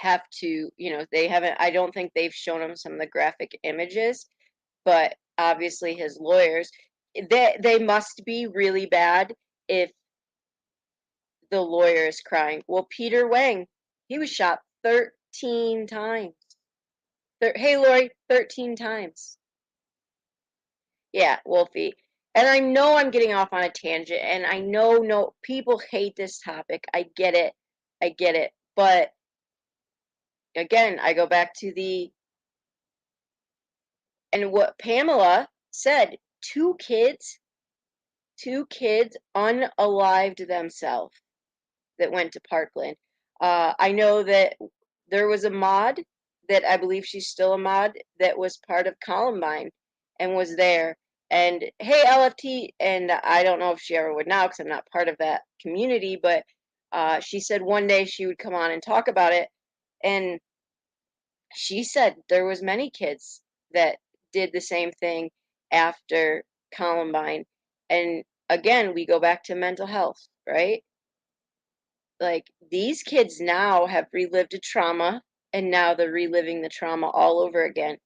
have to, they haven't, I don't think they've shown him some of the graphic images, but obviously his lawyers, they must be really bad if the lawyer is crying. Well, Peter Wang, he was shot 13 times. Hey, Lori, 13 times. Yeah, Wolfie. And I know I'm getting off on a tangent, and I know no people hate this topic. I get it. I get it. But again, I go back to and what Pamela said, two kids unalived themselves that went to Parkland. I know that there was a mod that I believe she's still a mod that was part of Columbine and was there. And hey, LFT, and I don't know if she ever would now because I'm not part of that community, but she said one day she would come on and talk about it. And she said there was many kids that did the same thing after Columbine. And again, we go back to mental health, right? Like these kids now have relived a trauma and now they're reliving the trauma all over again.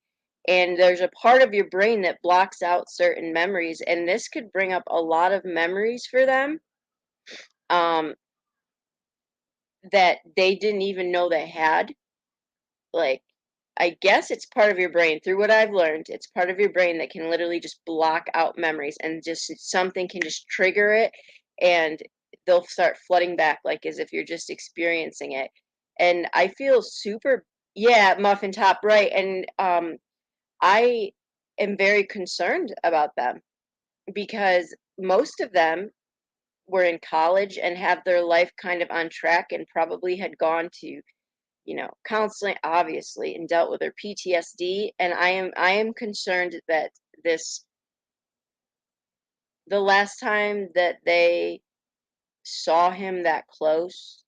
And there's a part of your brain that blocks out certain memories, and this could bring up a lot of memories for them um, that they didn't even know they had. Like, I guess it's part of your brain. Through what I've learned, it's part of your brain that can literally just block out memories, and just something can just trigger it, and they'll start flooding back, like as if you're just experiencing it. And I feel super, yeah, muffin top, right? And I am very concerned about them because most of them were in college and have their life kind of on track and probably had gone to counseling obviously and dealt with their PTSD. And I am concerned that this the last time that they saw him that close,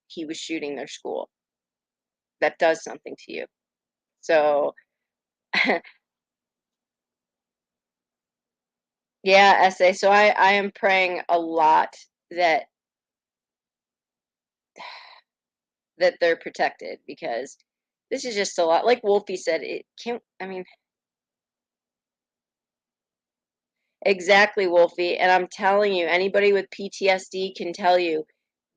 he was shooting their school. That does something to you. So yeah, essay. So I am praying a lot that they're protected because this is just a lot. Like Wolfie said, it can't. I mean, exactly, Wolfie. And I'm telling you, anybody with PTSD can tell you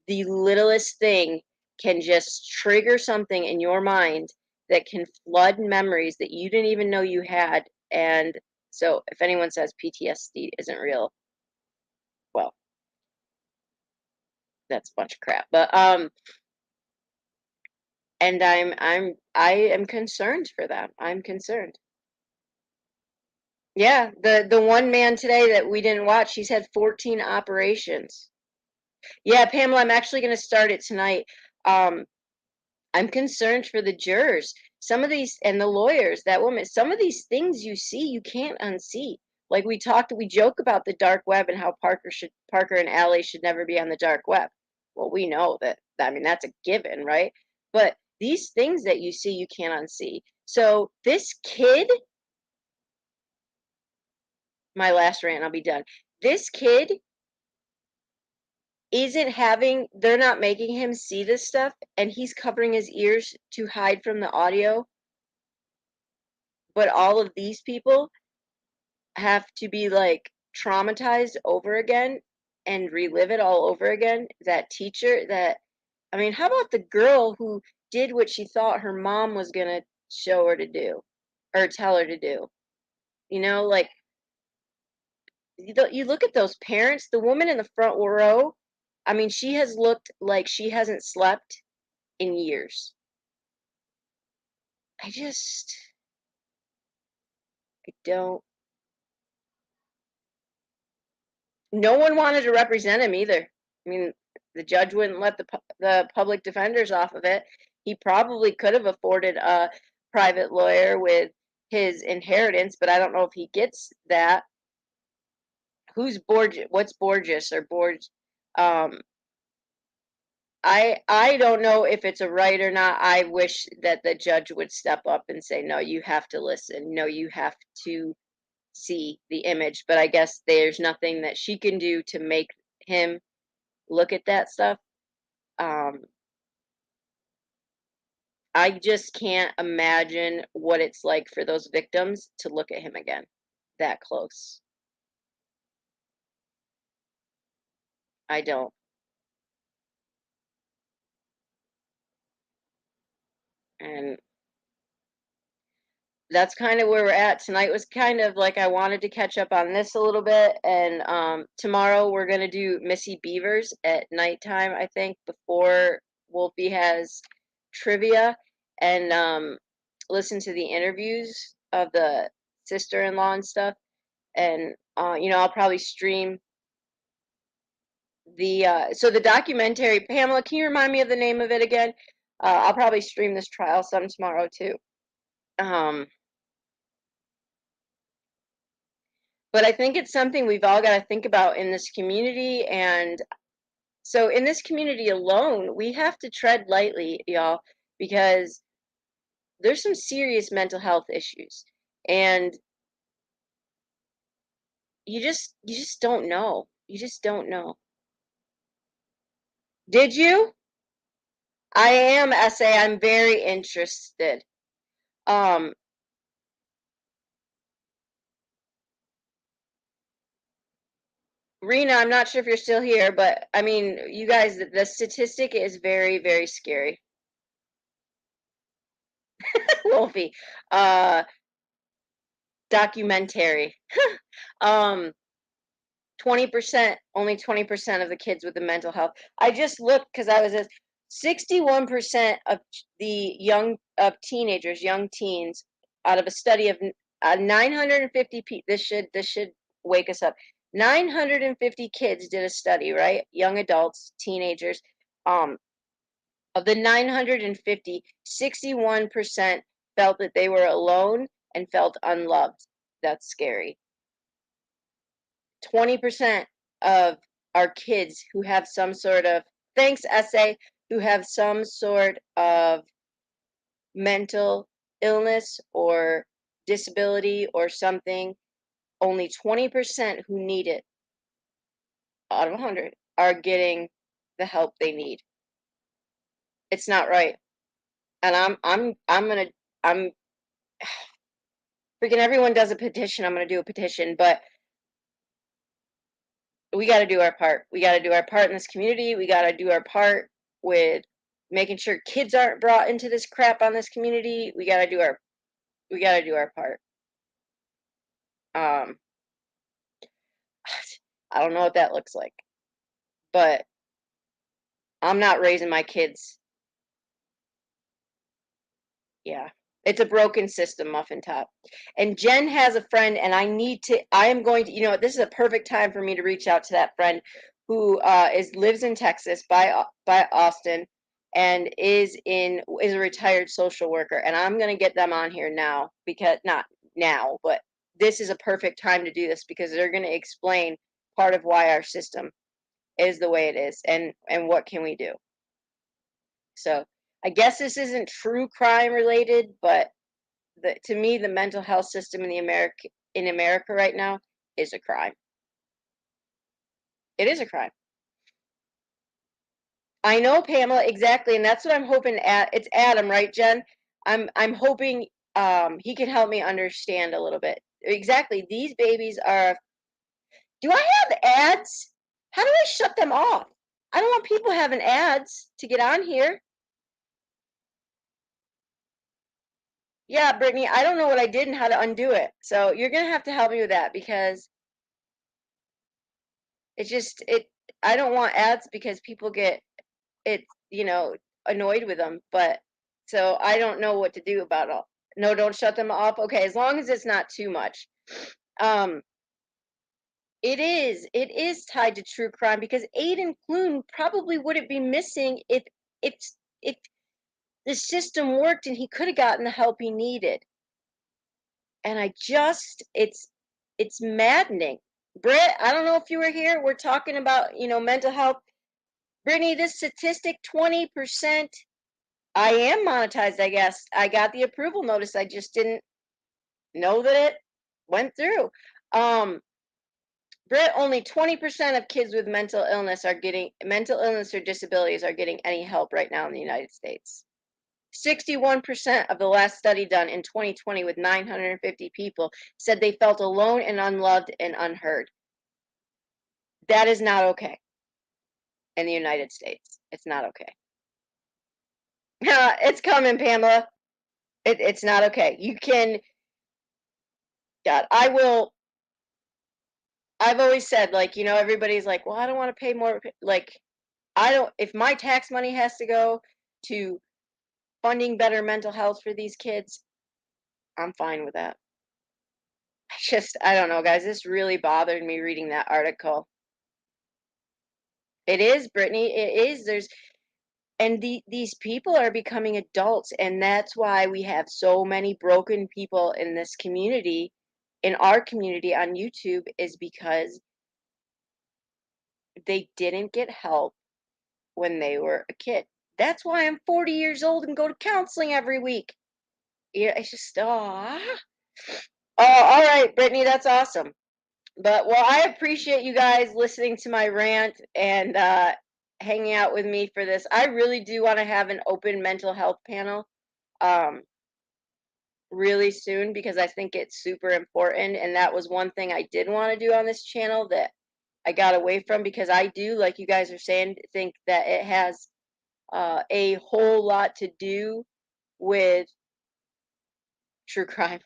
the littlest thing can just trigger something in your mind that can flood memories that you didn't even know you had. And so if anyone says PTSD isn't real, well, that's a bunch of crap. But and I am concerned for them. I'm concerned. Yeah, the one man today that we didn't watch, he's had 14 operations. Yeah, Pamela, I'm actually going to start it tonight. Um, I'm concerned for the jurors. Some of these, and the lawyers, that woman, some of these things you see, you can't unsee. Like we joke about the dark web and how Parker and Allie should never be on the dark web. Well, we know that, I mean, that's a given, right? But these things that you see, you can't unsee. So this kid, my last rant, I'll be done. This kid they're not making him see this stuff, and he's covering his ears to hide from the audio. But all of these people have to be like traumatized over again and relive it all over again. That teacher I mean, how about the girl who did what she thought her mom was gonna show her to do or tell her to do? You know, like you look at those parents, the woman in the front row, I mean, she has looked like she hasn't slept in years. I just, I don't. No one wanted to represent him either. I mean, the judge wouldn't let the public defenders off of it. He probably could have afforded a private lawyer with his inheritance, but I don't know if he gets that. Who's Borges? What's Borges or Borges? Um, I don't know if it's a right or not. I wish that the judge would step up and say, no, you have to listen. No, you have to see the image. But I guess there's nothing that she can do to make him look at that stuff. Um, I just can't imagine what it's like for those victims to look at him again that close. I don't. And that's kind of where we're at. Tonight was kind of like I wanted to catch up on this a little bit. And tomorrow we're going to do Missy Beavers at nighttime, I think, before Wolfie has trivia, and listen to the interviews of the sister-in-law and stuff. And, I'll probably stream the documentary. Pamela, can you remind me of the name of it again? I'll probably stream this trial some tomorrow too. Um, but I think it's something we've all got to think about in this community. And so in this community alone, we have to tread lightly, y'all, because there's some serious mental health issues. And you just don't know. You just don't know. Did you? I am SA. I'm very interested. Um, Rena, I'm not sure if you're still here, but I mean, you guys, the statistic is very, very scary. Wolfie, uh, documentary. um, 20%, only 20% of the kids with the mental health. I just looked because I was 61% of the teenagers, young teens, out of a study of 950 people. This should wake us up. 950 kids did a study, right? Young adults, teenagers. Um, of the 950, 61% felt that they were alone and felt unloved. That's scary. 20% of our kids who have some sort of, thanks, essay, who have some sort of mental illness or disability or something, only 20% who need it out of 100 are getting the help they need. It's not right. And I'm freaking everyone does a petition. I'm gonna do a petition, but we got to do our part. We got to do our part in this community. We got to do our part with making sure kids aren't brought into this crap on this community. We got to do our part. Um, I don't know what that looks like, but I'm not raising my kids. Yeah, It's a broken system, Muffin Top. And Jen has a friend, and I am going to, this is a perfect time for me to reach out to that friend who lives in Texas by Austin, and is a retired social worker. And I'm going to get them on here now, because not now, but this is a perfect time to do this, because they're going to explain part of why our system is the way it is, and what can we do. So I guess this isn't true crime related, but to me, the mental health system in America right now is a crime. It is a crime. I know, Pamela, exactly, and that's what I'm hoping. It's Adam, right, Jen? I'm hoping he can help me understand a little bit. Exactly, these babies are. Do I have ads? How do I shut them off? I don't want people having ads to get on here. Yeah, Brittany, I don't know what I did and how to undo it. So you're gonna have to help me with that, because I don't want ads, because people get it, annoyed with them. But so I don't know what to do about all. No, don't shut them off. Okay, as long as it's not too much. Um, it is tied to true crime, because Aiden Clune probably wouldn't be missing if if the system worked and he could have gotten the help he needed. And it's maddening. Britt, I don't know if you were here. We're talking about, mental health. Brittany, this statistic, 20%. I am monetized, I guess. I got the approval notice. I just didn't know that it went through. Britt, only 20% of kids with mental illness or disabilities are getting any help right now in the United States. 61% of the last study done in 2020 with 950 people said they felt alone and unloved and unheard. That is not okay in the United States. It's not okay. It's coming, Pamela. It's not okay. God, I've always said, everybody's like, well, I don't want to pay more. Like, if my tax money has to go to funding better mental health for these kids, I'm fine with that. I don't know, guys. This really bothered me reading that article. It is, Brittany. It is. These people are becoming adults, and that's why we have so many broken people in this community, in our community on YouTube, is because they didn't get help when they were a kid. That's why I'm 40 years old and go to counseling every week. Yeah, it's just, oh, all right, Brittany, that's awesome. But, well, I appreciate you guys listening to my rant and hanging out with me for this. I really do want to have an open mental health panel really soon, because I think it's super important. And that was one thing I did want to do on this channel that I got away from, because I do, like you guys are saying, think that it has a whole lot to do with true crime.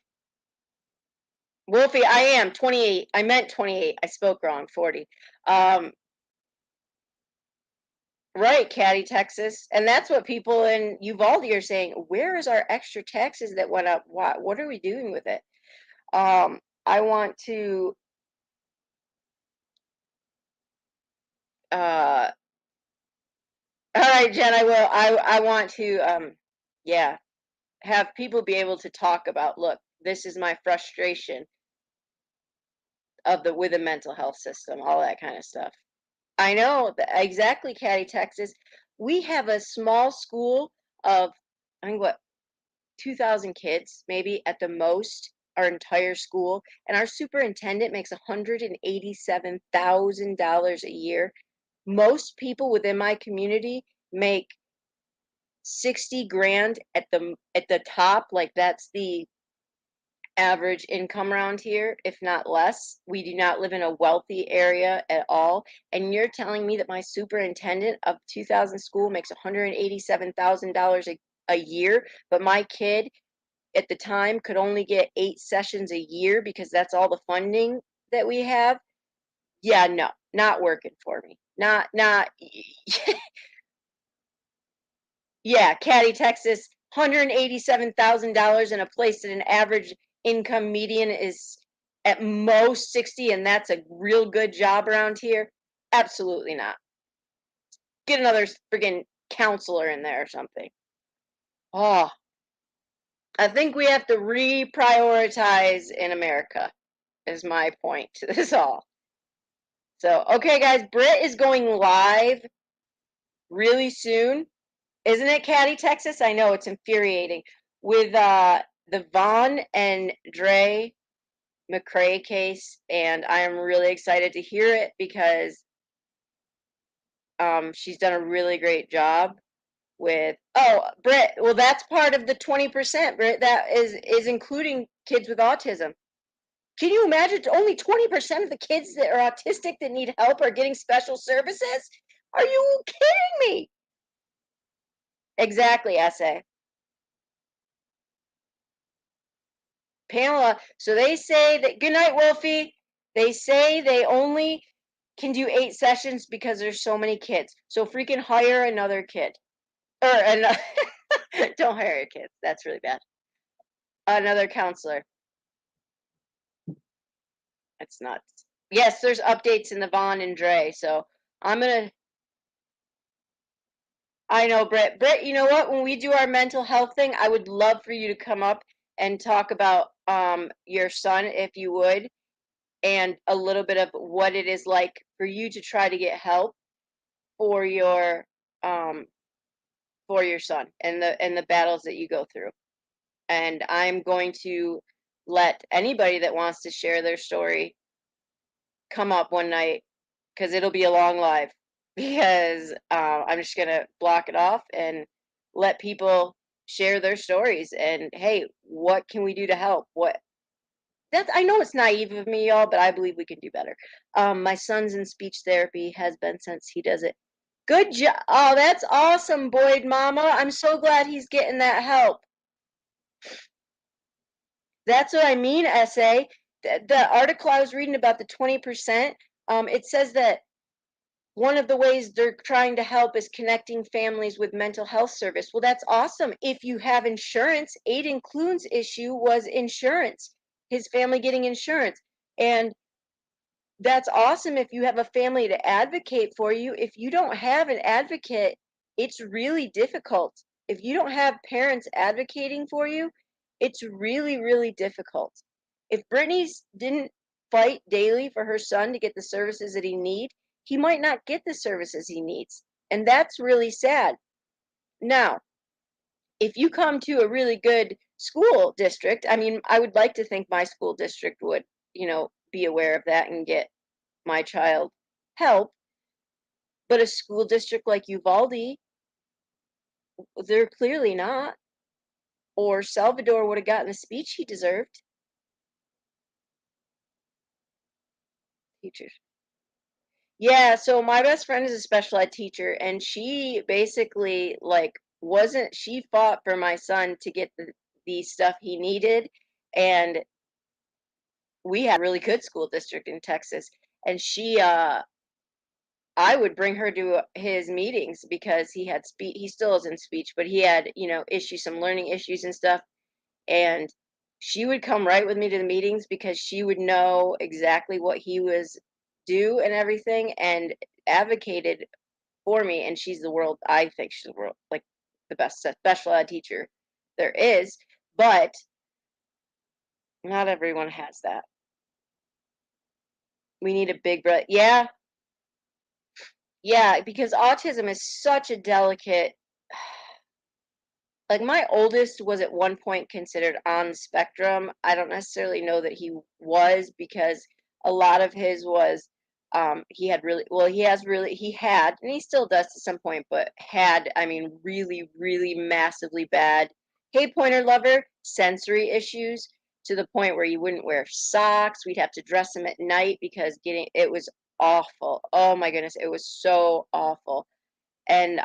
Wolfie, I am 28. I meant 28. I spoke wrong. 40. Right, Caddy, Texas. And that's what people in Uvalde are saying. Where is our extra taxes that went up? What are we doing with it? I want to all right, Jen, I will. I want to yeah, have people be able to talk about, look, this is my frustration with the mental health system, all that kind of stuff. I know, exactly, Caddy, Texas. We have a small school of, I think, what, 2,000 kids, maybe at the most, our entire school. And our superintendent makes $187,000 a year. Most people within my community make 60 grand at the top. Like, that's the average income around here, if not less. We do not live in a wealthy area at all. And you're telling me that my superintendent of 2,000 school makes $187,000 a year, but my kid at the time could only get 8 sessions a year because that's all the funding that we have? Yeah, no, not working for me. Not yeah, Caddy, Texas. $187,000 in a place that an average income median is at most 60, and that's a real good job around here? Absolutely not. Get another friggin' counselor in there or something. Oh, I think we have to reprioritize in America, is my point to this all. So, okay, guys, Britt is going live really soon. Isn't it, Caddy, Texas? I know, it's infuriating. With the Vaughn and Dre McCrae case, and I am really excited to hear it because she's done a really great job with, oh, Britt, well, that's part of the 20%, Britt, that is including kids with autism. Can you imagine only 20% of the kids that are autistic that need help are getting special services? Are you kidding me? Exactly, essay. Pamela, so they say that, good night, Wolfie. They say they only can do 8 sessions because there's so many kids. So freaking hire another kid. Or another, don't hire your kids. That's really bad. Another counselor. That's nuts. Yes, there's updates in the Vaughn and Dre. So I'm gonna. I know, Britt. Britt, you know what? When we do our mental health thing, I would love for you to come up and talk about your son, if you would, and a little bit of what it is like for you to try to get help for um your son and the battles that you go through. And I'm going to let anybody that wants to share their story come up one night because it'll be a long live because I'm just gonna block it off and let people share their stories and hey, what can we do to help? What That's, I know it's naive of me, y'all, but I believe we can do better. My son's in speech therapy, has been since he does it. Good job. Oh, that's awesome, Boyd Mama. I'm so glad he's getting that help. That's what I mean, essay. The article I was reading about the 20%, it says that one of the ways they're trying to help is connecting families with mental health service. Well, that's awesome. If you have insurance, Aiden Kloon's issue was insurance, his family getting insurance. And that's awesome if you have a family to advocate for you. If you don't have an advocate, it's really difficult. If you don't have parents advocating for you, it's really, really difficult. If Brittany didn't fight daily for her son to get the services that he needs, he might not get the services he needs. And that's really sad. Now, if you come to a really good school district, I mean, I would like to think my school district would, be aware of that and get my child help, but a school district like Uvalde, they're clearly not. Or Salvador would have gotten the speech he deserved. Teachers. Yeah, so my best friend is a special ed teacher, and she basically she fought for my son to get the stuff he needed, and we had a really good school district in Texas, and I would bring her to his meetings because he had speech. He still is in speech, but he had, issues, some learning issues and stuff. And she would come right with me to the meetings because she would know exactly what he was due and everything and advocated for me. And I think she's the world, like the best special ed teacher there is. But not everyone has that. We need a big brother. Yeah. Yeah, because autism is such a delicate, like my oldest was at one point considered on the spectrum. I don't necessarily know that he was because a lot of his was he had really well he had and he still does to some point, but had, I mean, really, really massively bad, hey pointer lover, sensory issues to the point where he wouldn't wear socks. We'd have to dress him at night because it was awful. Oh my goodness, it was so awful. And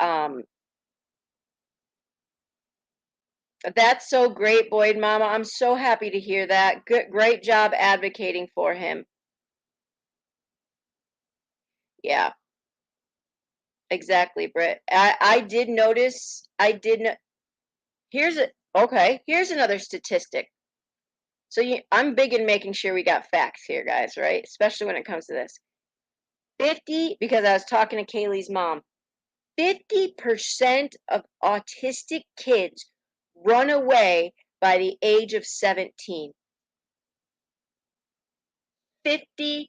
that's so great, Boyd Mama. I'm so happy to hear that. Good, great job advocating for him. Yeah, exactly, Britt. I did notice. I did. Here's another statistic. So I'm big in making sure we got facts here, guys, right? Especially when it comes to this. Because I was talking to Kaylee's mom, 50% of autistic kids run away by the age of 17. 50%.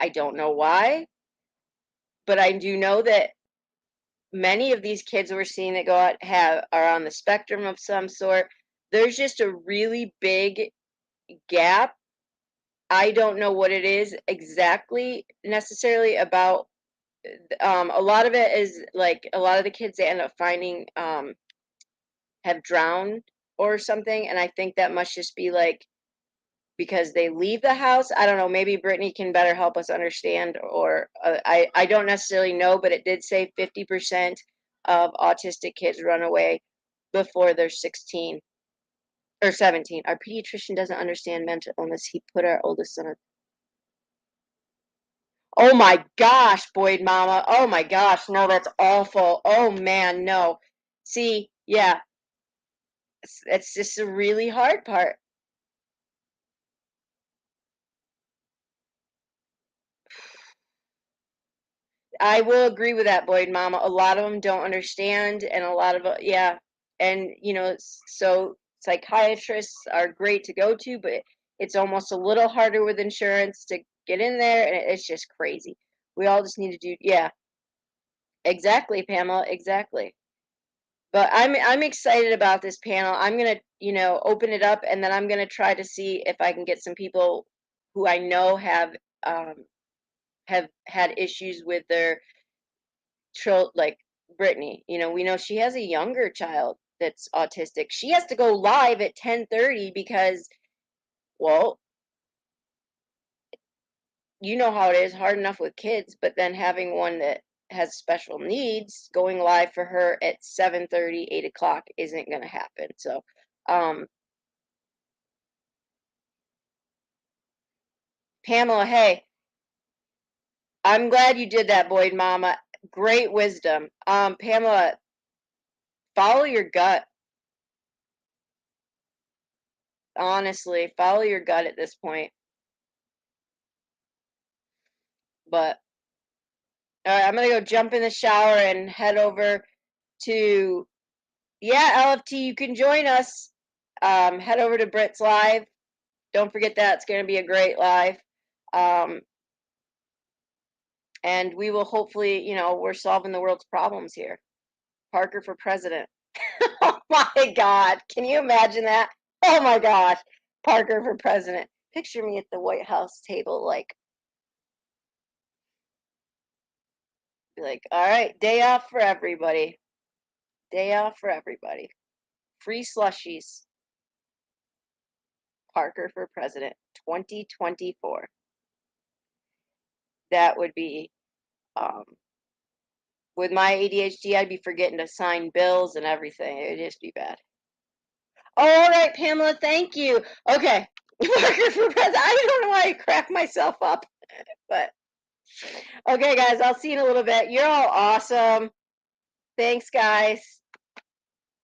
I don't know why, but I do know that many of these kids we're seeing that go out are on the spectrum of some sort. There's just a really big gap. I don't know what it is exactly necessarily about. A lot of it is like a lot of the kids they end up finding have drowned or something, and I think that must just be like because they leave the house. I don't know. Maybe Brittany can better help us understand, or I don't necessarily know, but it did say 50% of autistic kids run away before they're 16 or 17. Our pediatrician doesn't understand mental illness. He put our oldest son. Oh my gosh, Boyd Mama. Oh my gosh, no, that's awful. Oh man, no. See, yeah, it's just a really hard part. I will agree with that, Boyd Mama. A lot of them don't understand, and a lot of yeah, and so psychiatrists are great to go to, but it's almost a little harder with insurance to get in there, and it's just crazy. We all just need to do, yeah, exactly, Pamela, exactly. But I'm excited about this panel. I'm gonna, open it up, and then I'm gonna try to see if I can get some people who I know have had issues with their like Brittany. We know she has a younger child that's autistic. She has to go live at 10:30 because, well, you know how it is, hard enough with kids, but then having one that has special needs, going live for her at 7:30, 8 o'clock isn't going to happen. So, Pamela, hey, I'm glad you did that, Boyd Mama. Great wisdom. Pamela, follow your gut. Honestly, follow your gut at this point. But all right, I'm gonna go jump in the shower and head over to, yeah, LFT, you can join us. Head over to Brit's live. Don't forget that it's gonna be a great live. And we will hopefully, we're solving the world's problems here. Parker for president. Oh my God. Can you imagine that? Oh my gosh. Parker for president. Picture me at the White House table, like, all right, day off for everybody. Day off for everybody. Free slushies. Parker for president 2024. That would be, with my ADHD, I'd be forgetting to sign bills and everything. It would just be bad. All right, Pamela, thank you. Okay, Parker for president. I don't know why I cracked myself up, but okay, guys, I'll see you in a little bit. You're all awesome. Thanks, guys.